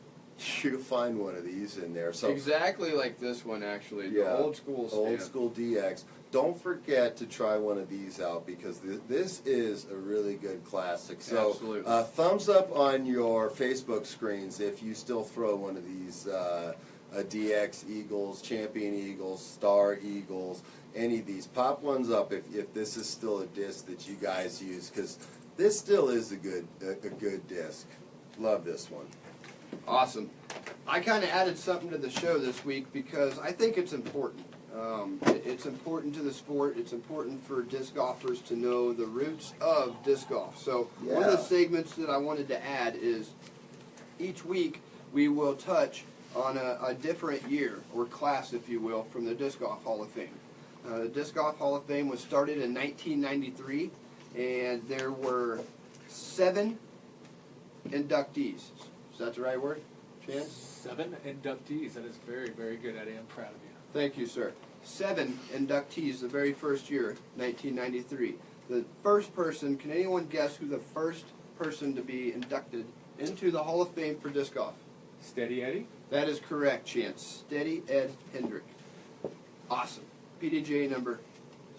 you'll find one of these in there. So Exactly like this one, actually. The yeah, old school stamp. Old school DX. Don't forget to try one of these out because this is a really good classic. So Absolutely. thumbs up on your Facebook screens if you still throw one of these DX Eagles, Champion Eagles, Star Eagles, any of these. Pop ones up if this is still a disc that you guys use, because this still is a good disc. Love this one. Awesome. I kind of added something to the show this week because I think it's important. It's important to the sport. It's important for disc golfers to know the roots of disc golf. So one of the segments that I wanted to add is each week we will touch on a different year or class, if you will, from the Disc Golf Hall of Fame. The Disc Golf Hall of Fame was started in 1993, and there were 7 inductees. Is that the right word, Chance? 7 inductees. That is very, very good, Eddie. I'm proud of you. Thank you, sir. 7 inductees the very first year, 1993. The first person, can anyone guess who the first person to be inducted into the Hall of Fame for disc golf? Steady Eddie? That is correct, Chance. Steady Ed Hendrick. Awesome. PDGA number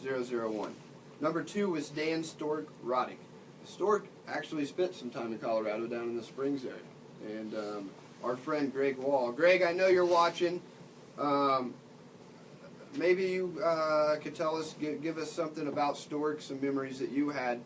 001. Number 2 was Dan Stork Roddick. Stork actually spent some time in Colorado down in the Springs area. And our friend Greg Wall. Greg, I know you're watching. Maybe you could tell us, give us something about Stork, some memories that you had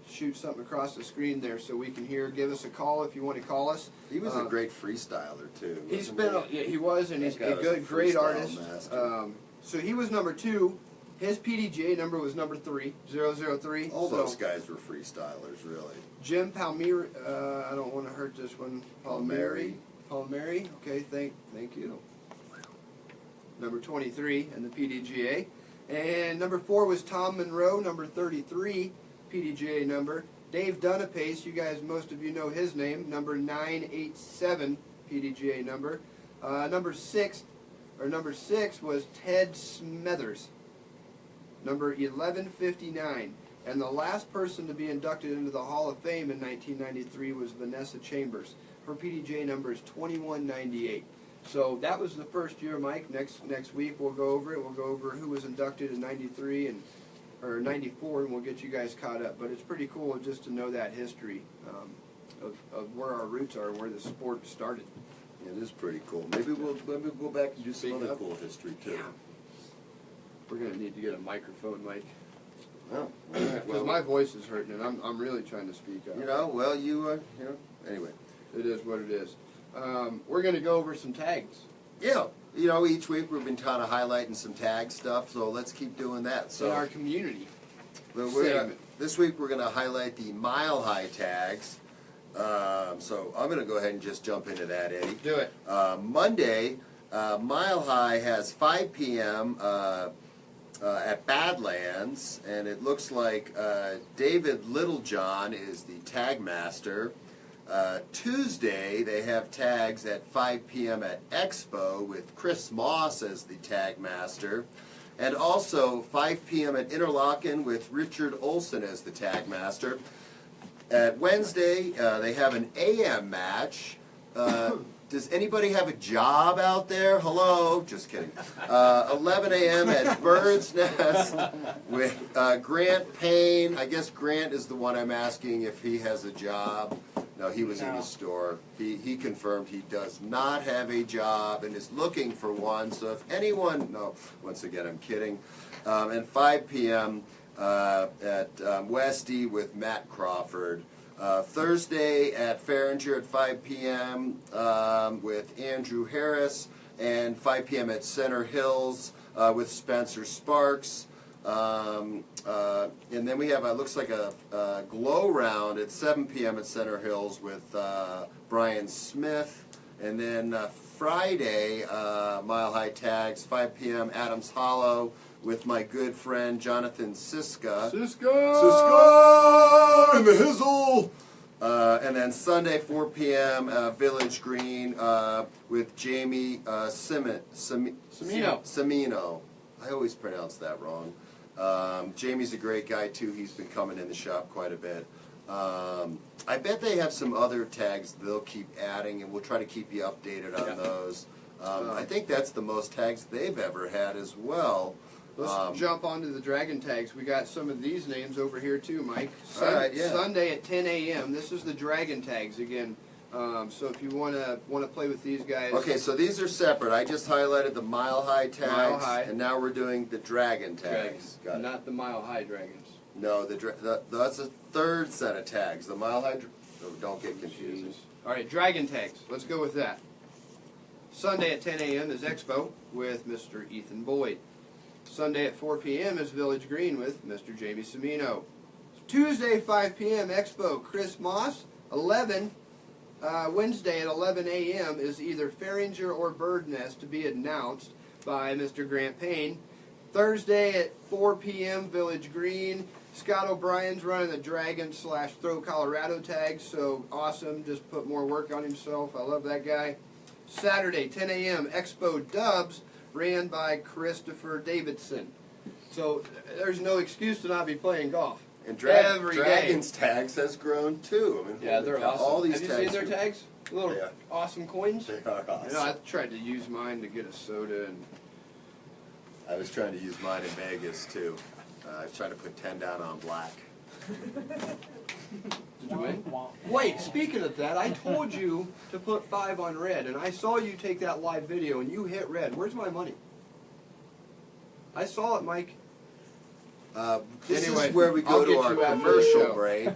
shoot something across the screen there so we can hear. Give us a call if you want to call us. He was a great freestyler too. He's wasn't been, he was, and That he's guy a was good, a great freestyle artist. master. So he was number 2. His PDGA number was number 3, 003. All so those guys were freestylers, really. Jim Palmieri, I don't want to hurt this one. Palmieri. Palmieri, okay, thank you. Number 23 in the PDGA. And number 4 was Tom Monroe, number 33 PDGA number. Dave Dunapace, you guys, most of you know his name, number 987 PDGA number. Number 6 was Ted Smethers, number 1159. And the last person to be inducted into the Hall of Fame in 1993 was Vanessa Chambers. Her PDGA number is 2198. So that was the first year, Mike. Next week we'll go over it. We'll go over who was inducted in 93 or 94, and we'll get you guys caught up. But it's pretty cool just to know that history of where our roots are, where the sport started. It is pretty cool. Maybe we'll go back and do some Speak other up. cool history too. Yeah. We're gonna need to get a microphone, Mike, Oh, all right. because Well, my voice is hurting, and I'm really trying to speak up. you know, well, you know, anyway. It is what it is. We're gonna go over some tags. Yeah, you know, each week we've been kind of highlighting some tag stuff, so let's keep doing that. In So our community. But segment. this week we're going to highlight the mile high tags. So I'm going to go ahead and just jump into that, Eddie. Do it. Monday, Mile High has 5 p.m. At Badlands, and it looks like David Littlejohn is the tag master. Tuesday, they have tags at 5 p.m. at Expo with Chris Moss as the tag master. And also 5 p.m. at Interlaken with Richard Olson as the tag master. At Wednesday, they have an AM match. Does anybody have a job out there? Hello? Just kidding. 11 a.m. at Bird's Nest with Grant Payne. I guess Grant is the one I'm asking if he has a job. No, he was in the store. He confirmed he does not have a job and is looking for one. So if anyone, no, once again, I'm kidding. And 5 p.m. At Westy with Matt Crawford. Thursday at Farringer at 5 p.m. With Andrew Harris, and 5 p.m. at Center Hills with Spencer Sparks. And then we have, looks like a glow round at 7 p.m. at Center Hills with Brian Smith. And then Friday, Mile High Tags, 5 p.m. Adams Hollow with my good friend Jonathan Siska. Siska in the hizzle! And then Sunday, 4 p.m., Village Green with Jamie Semino. I always pronounce that wrong. Jamie's a great guy, too. He's been coming in the shop quite a bit. I bet they have some other tags they'll keep adding, and we'll try to keep you updated on those. I think that's the most tags they've ever had as well. Let's jump onto the Dragon tags. We got some of these names over here too, Mike. All right, yeah. Sunday at 10 a.m. This is the Dragon tags again. So if you want to play with these guys. Okay, so these are separate. I just highlighted the Mile High tags, Mile High. and now we're doing the Dragon tags. Dragons, Got it. not the Mile High Dragons. No, that's a third set of tags. The Mile High. Don't get confused. Jesus. All right, Dragon tags. Let's go with that. Sunday at 10 a.m. is Expo with Mr. Ethan Boyd. Sunday at 4 p.m. is Village Green with Mr. Jamie Semino. Tuesday, 5 p.m., Expo, Chris Moss. 11, Wednesday at 11 a.m. is either Farringer or Bird Nest to be announced by Mr. Grant Payne. Thursday at 4 p.m., Village Green. Scott O'Brien's running the Dragon/Throw Colorado tag, so awesome. Just put more work on himself. I love that guy. Saturday, 10 a.m., Expo Dubs, ran by Christopher Davidson. So there's no excuse to not be playing golf. And Every day. Dragons tags has grown too. I mean, Yeah, they're awesome. All these Have you tags seen their tags? Little Yeah. awesome coins. They are awesome. You know, I tried to use mine to get a soda, and I was trying to use mine in Vegas too. I was trying to put 10 down on black. did you win? Wait, speaking of that, I told you to put 5 on red, and I saw you take that live video, and you hit red. Where's my money? I saw it, Mike. This Anyway, is where we go I'll to get our you after the commercial show. break.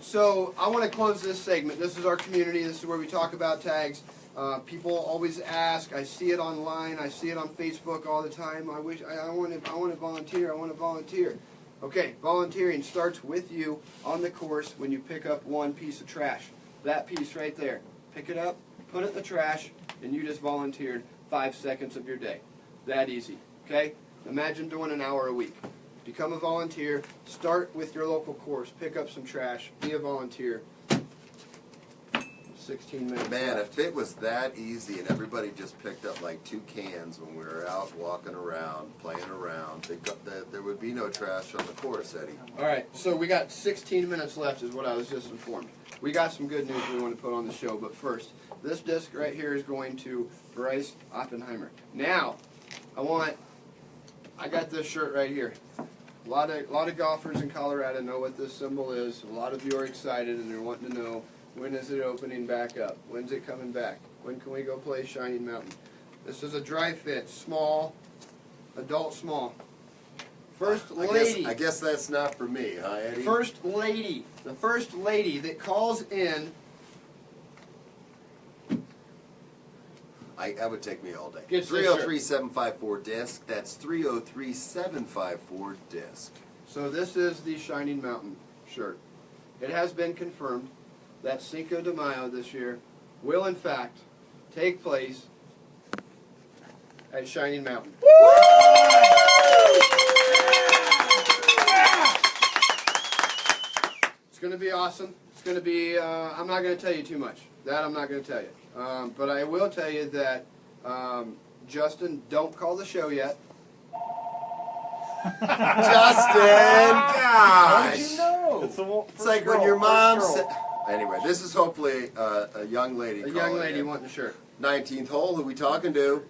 So I want to close this segment. This is our community. This is where we talk about tags. People always ask. I see it online. I see it on Facebook all the time. I want to volunteer. I want to volunteer. Okay, volunteering starts with you on the course when you pick up one piece of trash. That piece right there. Pick it up, put it in the trash, and you just volunteered 5 seconds of your day. That easy. Okay? Imagine doing an hour a week. Become a volunteer. Start with your local course. Pick up some trash. Be a volunteer. 16 minutes Man, left. if it was that easy and everybody just picked up like 2 cans when we were out walking around, playing around, there would be no trash on the course, Eddie. All right, so we got 16 minutes left is what I was just informed. We got some good news we want to put on the show, but first, this disc right here is going to Bryce Oppenheimer. Now, I got this shirt right here. A lot of golfers in Colorado know what this symbol is. A lot of you are excited and they're wanting to know, when is it opening back up? When's it coming back? When can we go play Shining Mountain? This is a dry fit, small, adult small. First lady. I guess that's not for me, huh, Eddie? First lady. The first lady that calls in. That would take me all day. Gets this shirt. 303-754-DISC. That's 303-754-DISC. So this is the Shining Mountain shirt. It has been confirmed that Cinco de Mayo this year will in fact take place at Shining Mountain. It's going to be awesome. It's going to be, I'm not going to tell you too much. That I'm not going to tell you. But I will tell you that, Justin, don't call the show yet. Justin! How did Gosh! you know? It's like when your mom said... Anyway, this is hopefully a young lady A calling young lady in. wanting a shirt. 19th hole, who we talking to?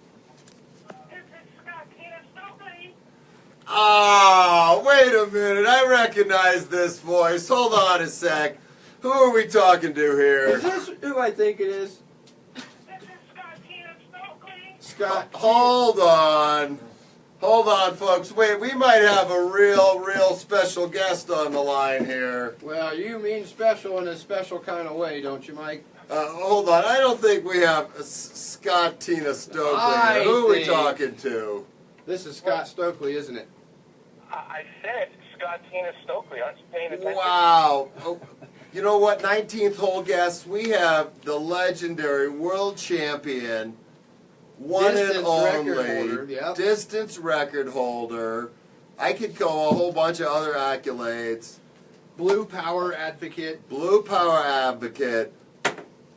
Oh, wait a minute. I recognize this voice. Hold on a sec. Who are we talking to here? Is this who I think it is? Scott. Hold on. Hold on, folks. Wait, we might have a real special guest on the line here. Well, you mean special in a special kind of way, don't you, Mike? Hold on. I don't think we have Scott Tina Stokely. Who are we talking to? This is Scott Stokely, isn't it? I said Scott Tina Stokely. Aren't you paying attention? Wow. Oh, you know what? 19th hole guest, we have the legendary world champion, one and Distance only, record holder, yep. distance record holder. I could go a whole bunch of other accolades. Blue Power Advocate. Blue Power Advocate,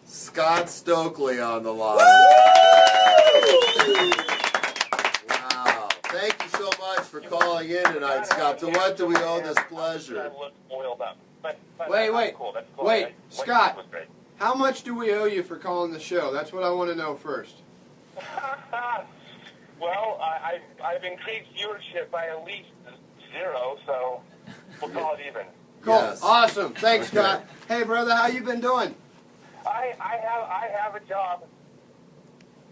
Scott Stokely on the line. Wow. Thank you so much for calling in tonight, Scott. To what do we owe this pleasure? I look oiled up. But Wait, that's cool. That's cool. wait, What Scott. you did was great. How much do we owe you for calling the show? That's what I want to know first. Well, I've increased viewership by at least 0, so we'll call it even. Cool. Yes. Awesome. Thanks, Okay. Scott. Hey, brother, how you been doing? I have a job.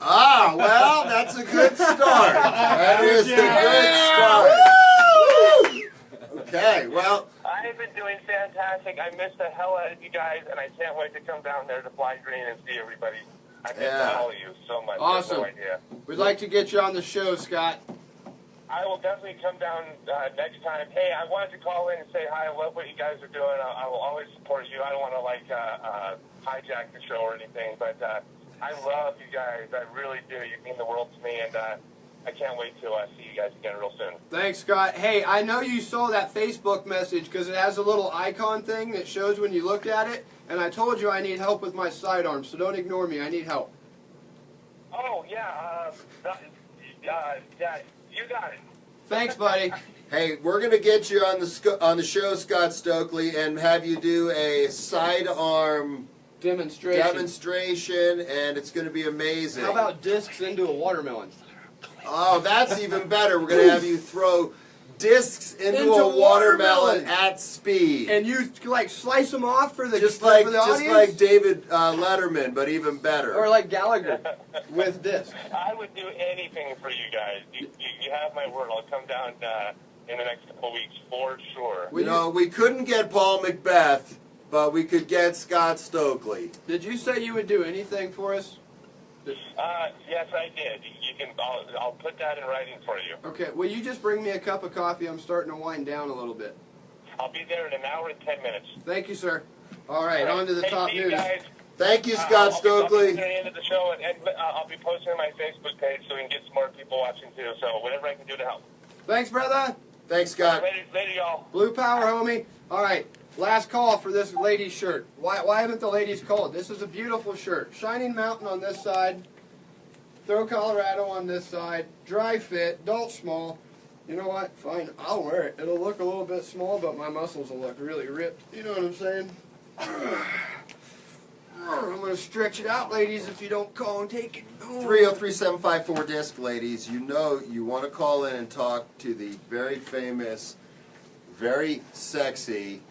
Ah, well, that's a good start. That is a good start. Okay, well, I've been doing fantastic. I missed the hell out of you guys, and I can't wait to come down there to Fly Green and see everybody. I miss Yeah. all of you so much. Awesome. You have no idea. We'd like to get you on the show, Scott. I will definitely come down next time. Hey, I wanted to call in and say hi. I love what you guys are doing. I will always support you. I don't want to hijack the show or anything, but I love you guys. I really do. You mean the world to me, and I can't wait to see you guys again real soon. Thanks, Scott. Hey, I know you saw that Facebook message because it has a little icon thing that shows when you looked at it, and I told you I need help with my sidearm, so don't ignore me. I need help. Oh, yeah. Yeah, you got it. Thanks, buddy. hey, we're going to get you on the show, Scott Stokely, and have you do a sidearm demonstration, and it's going to be amazing. How about discs into a watermelon? Oh, that's even better. We're going to have you throw discs into a watermelon at speed. And you like slice them off for the just for like the audience? David Letterman, but even better. Or like Gallagher with discs. I would do anything for you guys. You have my word. I'll come down in the next couple of weeks, for sure. You know, we couldn't get Paul Macbeth, but we could get Scott Stokely. Did you say you would do anything for us? Yes, I did. You can. I'll put that in writing for you. Okay, will you just bring me a cup of coffee? I'm starting to wind down a little bit. I'll be there in an hour and 10 minutes. Thank you, sir. All right, on to the top see you news. guys. Thank you, Scott I'll be Stokely. at the end of the show, and I'll be posting on my Facebook page so we can get some more people watching too. So whatever I can do to help. Thanks, brother. Thanks, Scott. Later, y'all. Blue power, homie. All right, last call for this lady's shirt. Why haven't the ladies called? This is a beautiful shirt. Shining Mountain on this side. Throw Colorado on this side. Dry fit, adult small. You know what? Fine, I'll wear it. It'll look a little bit small, but my muscles will look really ripped. You know what I'm saying? I'm going to stretch it out, ladies, if you don't call and take it. 303-754-DISC, ladies. You know you want to call in and talk to the very famous, very sexy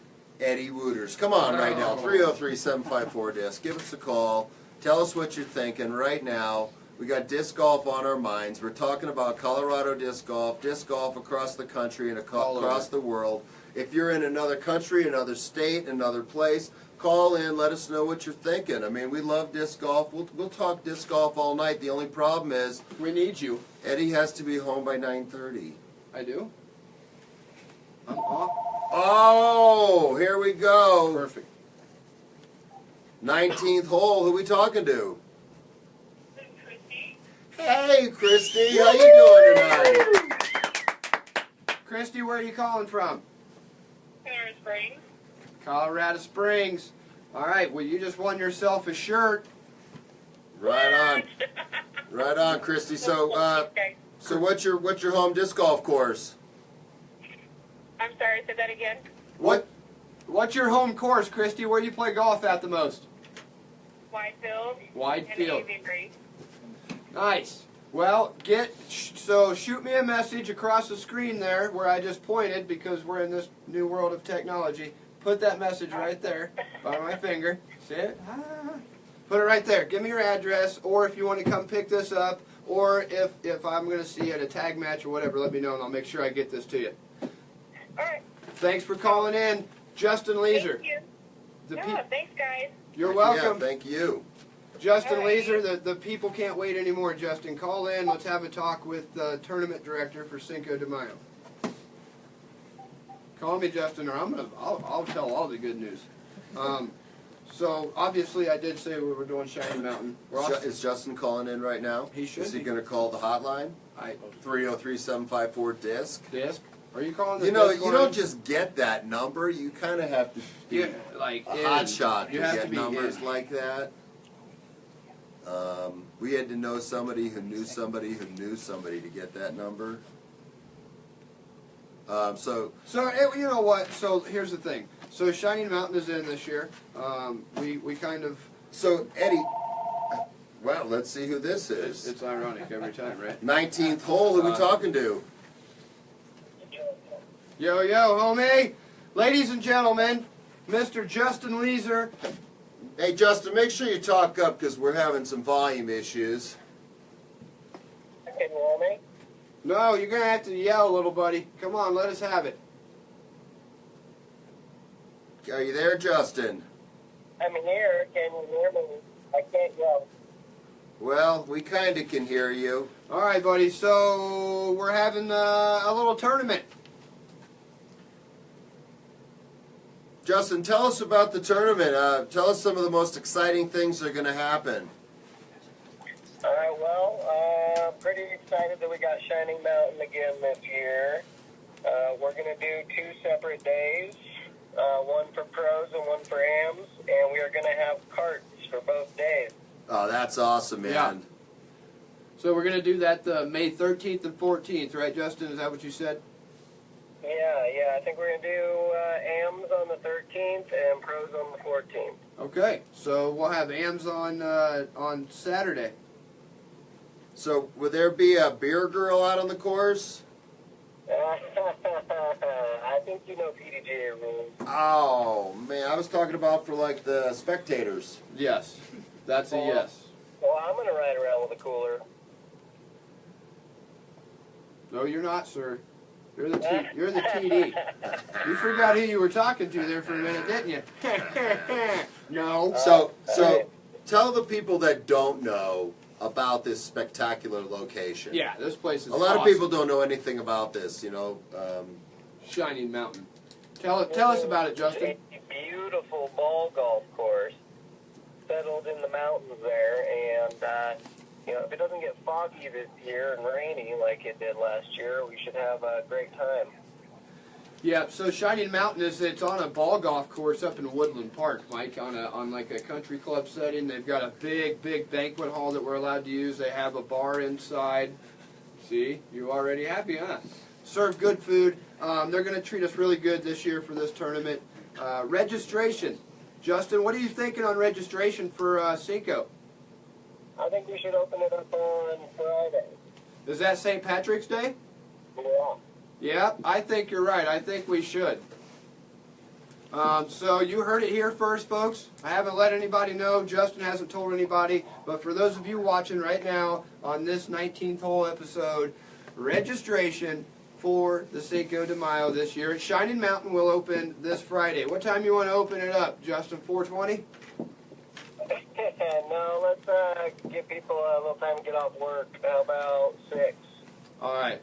Eddie Wooters. Come on right now, 303-754-DISC. Give us a call. Tell us what you're thinking right now. We got disc golf on our minds. We're talking about Colorado disc golf across the country and across the world. If you're in another country, another state, another place, call in, let us know what you're thinking. I mean, we love disc golf. We'll talk disc golf all night. The only problem is We need you. Eddie has to be home by 9:30. I do? I'm off. Oh, here we go. Perfect. 19th hole. Who we talking to? Hey, Christy. How you doing tonight? Christy, where are you calling from? Colorado Springs. Colorado Springs. All right, well, you just won yourself a shirt. Right on. Right on, Christy. So what's your home disc golf course? I'm sorry, say that again. What's your home course, Christy? Where do you play golf at the most? Whitefield. Whitefield. And Aviary. Nice. Well, shoot me a message across the screen there where I just pointed because we're in this new world of technology. Put that message right there by my finger. See it? Put it right there. Give me your address, or if you want to come pick this up, or if I'm going to see you at a tag match or whatever, let me know and I'll make sure I get this to you. All right. Thanks for calling in, Justin Leeser. Thank you. The Thanks, guys. You're welcome. Yeah, thank you. Justin All right. Leeser, the people can't wait anymore, Justin. Call in. Let's have a talk with the tournament director for Cinco de Mayo. Call me, Justin, or I'll tell all the good news. So, obviously, I did say we were doing Shining Mountain. Is Justin calling in right now? He should Is he be. going to call the hotline? 303-754-DISC. Disc? Are you calling the You know, disc you line? don't just get that number. You kind of have to be Yeah, like a hot shot to you have get to be numbers in. like that. We had to know somebody who knew somebody who knew somebody to get that number. So you know what? So here's the thing. So Shining Mountain is in this year. We kind of. So Eddie, well, let's see who this is. It's ironic every time, right? 19th hole. Who we talking to? Yo, homie! Ladies and gentlemen, Mr. Justin Leeser. Hey, Justin, make sure you talk up because we're having some volume issues. Can you hear me? No, you're going to have to yell, little buddy. Come on, let us have it. Are you there, Justin? I'm here. Can you hear me? I can't yell. Well, we kind of can hear you. All right, buddy. So we're having a little tournament. Justin, tell us about the tournament. Tell us some of the most exciting things that are going to happen. All right, well, pretty excited that we got Shining Mountain again this year. We're going to do 2 separate days, one for pros and one for AMs, and we are going to have carts for both days. Oh, that's awesome, man. Yeah. So we're going to do that May 13th and 14th, right, Justin? Is that what you said? Yeah, I think we're going to do AMs on the 13th and pros on the 14th. Okay, so we'll have AMs on Saturday. So, will there be a beer girl out on the course? I think you know PDGA rules. Oh, man, I was talking about for, like, the spectators. Yes, that's a yes. Well, I'm going to ride around with a cooler. No, you're not, sir. You're the TD. You forgot who you were talking to there for a minute, didn't you? No. So tell the people that don't know about this spectacular location. Yeah, this place is A lot of awesome. people don't know anything about this, Shining Mountain. Tell us about it, Justin. It's a beautiful ball golf course settled in the mountains there, and if it doesn't get foggy this year and rainy like it did last year, we should have a great time. Yeah, so Shining Mountain it's on a ball golf course up in Woodland Park, Mike, on like a country club setting. They've got a big banquet hall that we're allowed to use. They have a bar inside. See, you already happy, huh? Serve good food. They're going to treat us really good this year for this tournament. Registration. Justin, what are you thinking on registration for Cinco? I think we should open it up on Friday. Is that St. Patrick's Day? Yeah. Yeah, I think you're right. I think we should. So you heard it here first, folks. I haven't let anybody know. Justin hasn't told anybody. But for those of you watching right now on this 19th hole episode, registration for the Cinco de Mayo this year at Shining Mountain will open this Friday. What time you want to open it up, Justin? 4:20? No, let's give people a little time to get off work. How about 6? All right.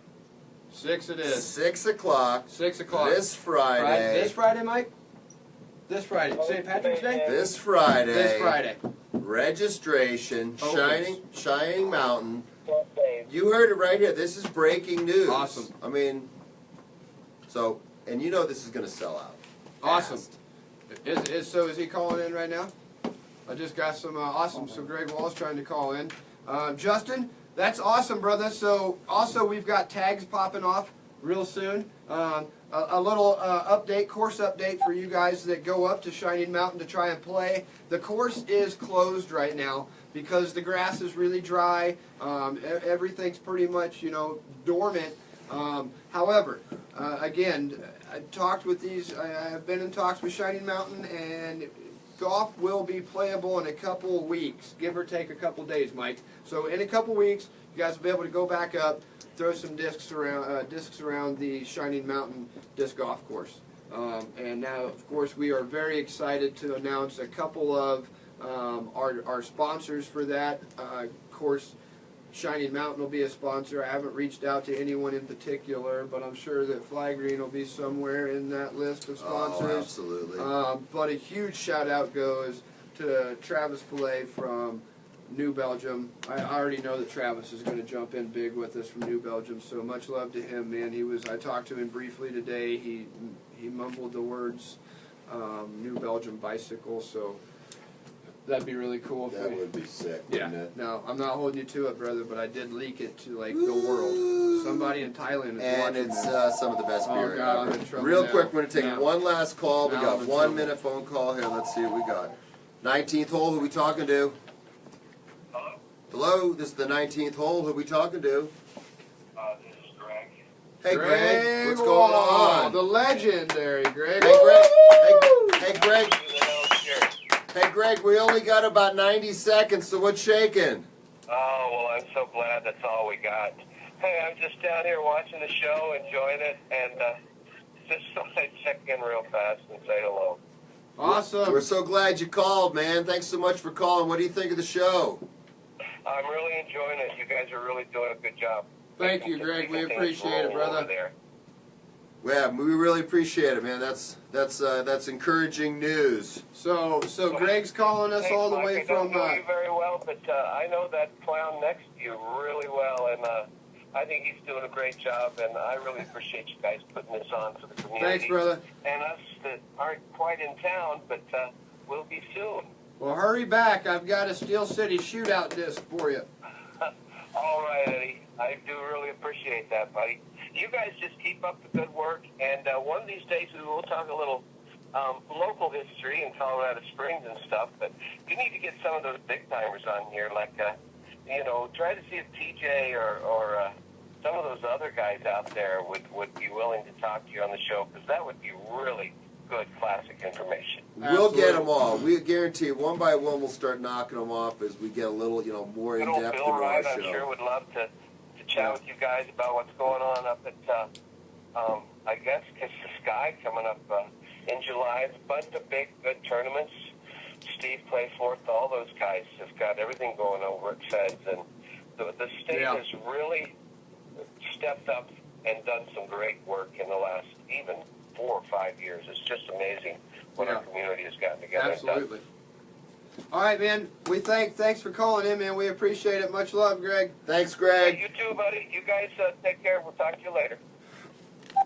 6 it is. 6 o'clock. 6 o'clock. This Friday. This Friday, Mike? This Friday. St. Patrick's Day? This Friday. This Friday. Registration. Opens. Shining Mountain. 12 days. You heard it right here. This is breaking news. Awesome. I mean, and you know this is going to sell out. Awesome. Fast. Is he calling in right now? I just got some awesome. So Greg Wall's trying to call in. Justin, that's awesome, brother. So also we've got tags popping off real soon. A little course update for you guys that go up to Shining Mountain to try and play. The course is closed right now because the grass is really dry. Everything's pretty much, dormant. However, again, I've been in talks with Shining Mountain, and golf will be playable in a couple of weeks, give or take a couple days, Mike. So in a couple of weeks, you guys will be able to go back up, throw some discs around the Shining Mountain disc golf course. And now, of course, we are very excited to announce a couple of our sponsors for that. Of course, Shining Mountain will be a sponsor. I haven't reached out to anyone in particular, but I'm sure that Fly Green will be somewhere in that list of sponsors. Oh, absolutely. But a huge shout out goes to Travis Fillet from New Belgium. I already know that Travis is going to jump in big with us from New Belgium, so much love to him, man. I talked to him briefly today. He mumbled the words New Belgium bicycle, so that'd be really cool. That would be sick, wouldn't it? No, I'm not holding you to it, brother, but I did leak it to the world. Somebody in Thailand is And watching it's this. some of the best beer God, I'm ever. in trouble Real now. quick, we're going to take Now. one last call. We Now got I'm in 1 trouble. minute phone call here. Let's see what we got. 19th hole, who we talking to? Hello, this is the 19th hole. Who we talking to? This is Greg. Hey, Greg. What's going Wall, on? The legendary Greg. Hey, Greg. Hey, Greg. Sure. Hey, Greg, we only got about 90 seconds, so what's shaking? Oh, well, I'm so glad that's all we got. Hey, I'm just down here watching the show, enjoying it, and just thought I'd check in real fast and say hello. Awesome. We're so glad you called, man. Thanks so much for calling. What do you think of the show? I'm really enjoying it. You guys are really doing a good job. Thank you, Greg. We appreciate it, brother. Over there. Yeah, we really appreciate it, man. That's encouraging news. So Greg's calling us Hey, all the Mike, way I don't from. know you very well, but I know that clown next to you really well, and I think he's doing a great job, and I really appreciate you guys putting this on for the community. Thanks, brother. And us that aren't quite in town, but we'll be soon. Well, hurry back. I've got a Steel City Shootout disc for you. All right, Eddie. I do really appreciate that, buddy. You guys just keep up the good work, and one of these days we will talk a little local history in Colorado Springs and stuff, but you need to get some of those big-timers on here, like, try to see if TJ or some of those other guys out there would be willing to talk to you on the show, because that would be really good classic information. We'll get them all. We guarantee one by one we'll start knocking them off as we get a little, more in Good old depth Bill into our Wright, show. I'm sure, would love to chat with you guys about what's going on up at I guess it's the Sky coming up in July. There's a bunch of big, good tournaments. Steve Playforth, all those guys have got everything going over at Feds, and the state has really stepped up and done some great work in the last even 4 or 5 years. It's just amazing what our community has gotten together. Absolutely. All right, man. Thanks for calling in, man. We appreciate it. Much love, Greg. Thanks, Greg. Hey, you too, buddy. You guys take care. We'll talk to you later.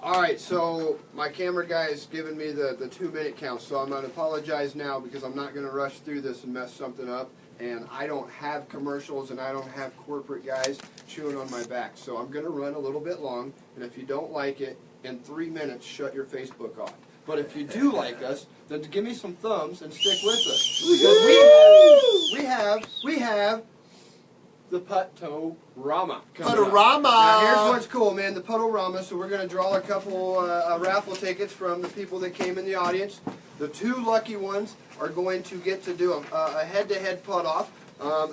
All right, so my camera guy is giving me the 2-minute count, so I'm going to apologize now because I'm not going to rush through this and mess something up. And I don't have commercials and I don't have corporate guys chewing on my back. So I'm going to run a little bit long, and if you don't like it, in 3 minutes, shut your Facebook off. But if you do like us, then give me some thumbs and stick with us. Because we have the Puddle Rama coming Puddle up. Rama! Now here's what's cool, man, the Puddle Rama. So we're going to draw a couple raffle tickets from the people that came in the audience. The 2 lucky ones are going to get to do a head-to-head putt-off.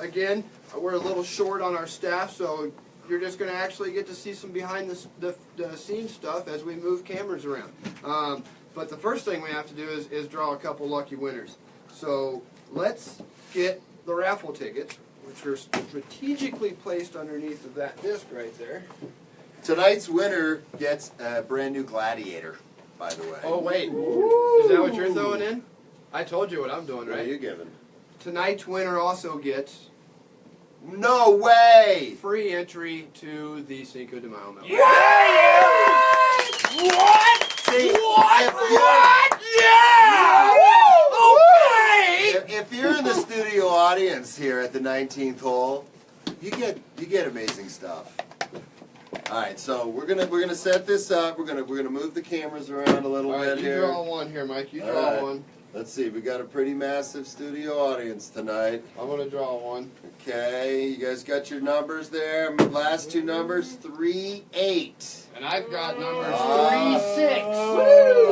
Again, we're a little short on our staff, so you're just going to actually get to see some behind-the-scenes stuff as we move cameras around. But the first thing we have to do is draw a couple lucky winners. So let's get the raffle tickets, which are strategically placed underneath of that disc right there. Tonight's winner gets a brand new Gladiator, by the way. Oh, wait. Is that what you're throwing in? I told you what I'm doing, What right? are you giving? Tonight's winner also gets No way! free entry to the Cinco de Mayo. What? See, What? Yeah! Okay! If you're in the studio audience here at the 19th hole, you get amazing stuff. All right, so we're gonna set this up. We're gonna move the cameras around a little All right, bit you here. draw one here, Mike. You All draw right. one. Let's see. We got a pretty massive studio audience tonight. I'm going to draw one. Okay, you guys got your numbers there. Last 2 numbers, 3, 8. And I've got numbers Ah. 3, 6.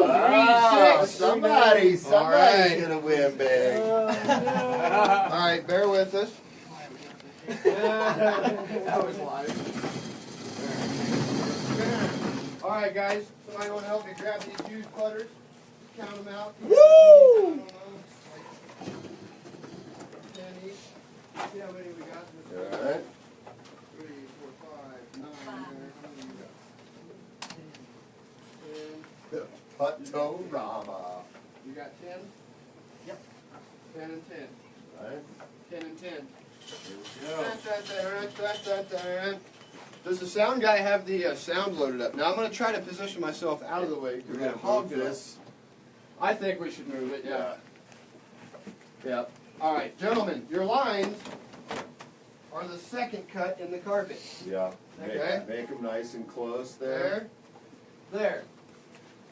Ah, 3, 6. somebody's right. gonna win big. All right, bear with us. That was live. All right, guys. Somebody want to help me grab these huge putters? Count them out. Woo! I don't know, like 10 each. See how many we got? All right. 3, 4, 5, 9. How many we got? 10. Puddle Rama. You got 10? Yep. 10 and 10. Right. 10 and 10. Here we go. Does the sound guy have the sound loaded up? Now I'm going to try to position myself out of the way. We're We're gonna going to hog move this. this. I think we should move it, yeah. Yep. All right, gentlemen, your lines are the second cut in the carpet. Yeah. Okay. Make them nice and close there. There.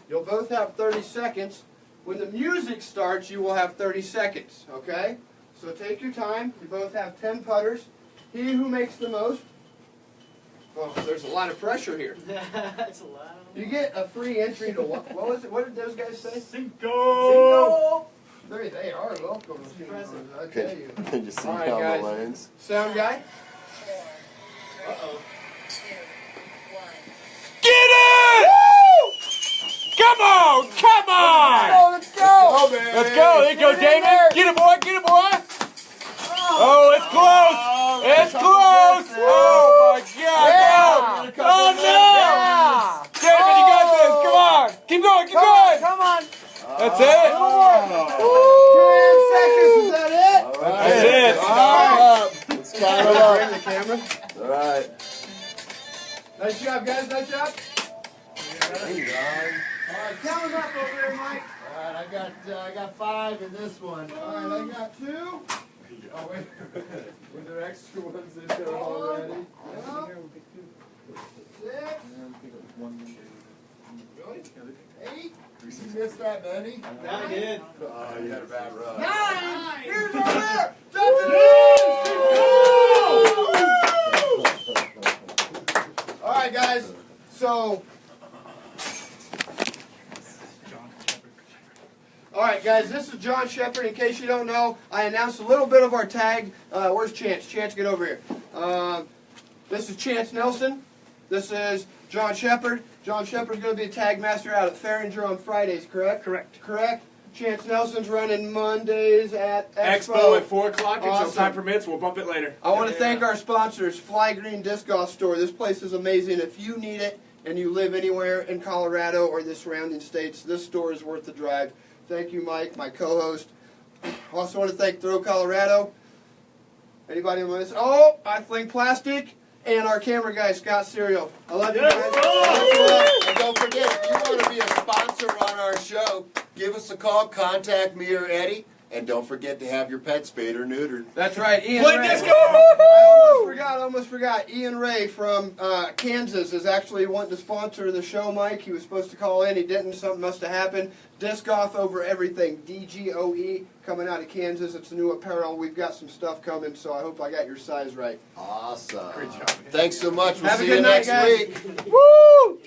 You'll both have 30 seconds. When the music starts, you will have 30 seconds, okay? So take your time. You both have 10 putters. He who makes the most. Oh, there's a lot of pressure here. That's a lot. You get a free entry to what was it? What did those guys say? Cinco! They are welcome. Impressive. I tell you. Can you see All right, down guys. the lanes? Sound guy? 4, 3, Uh-oh. 2, 1. Get it! Come on! Come on! Let's go, man. Let's go! There you go, Damon! Get it, boy! Get it, boy! Oh, it's close! It's close! Oh, my God! Yeah. Oh, no! Damon, you got this! Come on! Keep going! Keep going! Come on. That's it! 10 seconds. Is that it? That's it! All right. Let's count it Bring up. the camera. All right. Nice job, guys. Nice job. All right, count them up over there, Mike. All right, I got 5 in this one. All right, I got 2. Oh, wait. Were there extra ones in there already? 6. Really? 8. You missed that many? I did. Oh, you had a bad run. 9. Here's our winner. All right, guys. So. All right, guys, this is John Shepard. In case you don't know, I announced a little bit of our tag. Where's Chance? Chance, get over here. This is Chance Nelson. This is John Shepard. John Shepard's going to be a tag master out at Farringer on Fridays, correct? Correct. Correct. Chance Nelson's running Mondays at Expo at 4 o'clock until Awesome. time permits. We'll bump it later. I want to thank our sponsors, Fly Green Disc Golf Store. This place is amazing. If you need it and you live anywhere in Colorado or the surrounding states, this store is worth the drive. Thank you, Mike, my co-host. Also want to thank Throw Colorado. Anybody on this? Oh, I Fling Plastic. And our camera guy, Scott Serial. I love you guys. And don't forget, if you want to be a sponsor on our show, give us a call, contact me or Eddie, and don't forget to have your pet spayed or neutered. That's right, Ian Play Ray. disco! I almost forgot. Ian Ray from Kansas is actually wanting to sponsor the show, Mike. He was supposed to call in. He didn't. Something must have happened. Disc Golf Over Everything, DGOE, coming out of Kansas. It's a new apparel. We've got some stuff coming, so I hope I got your size right. Awesome. Great job. Thanks so much. We'll Have a see good you night, next guys. week. Woo!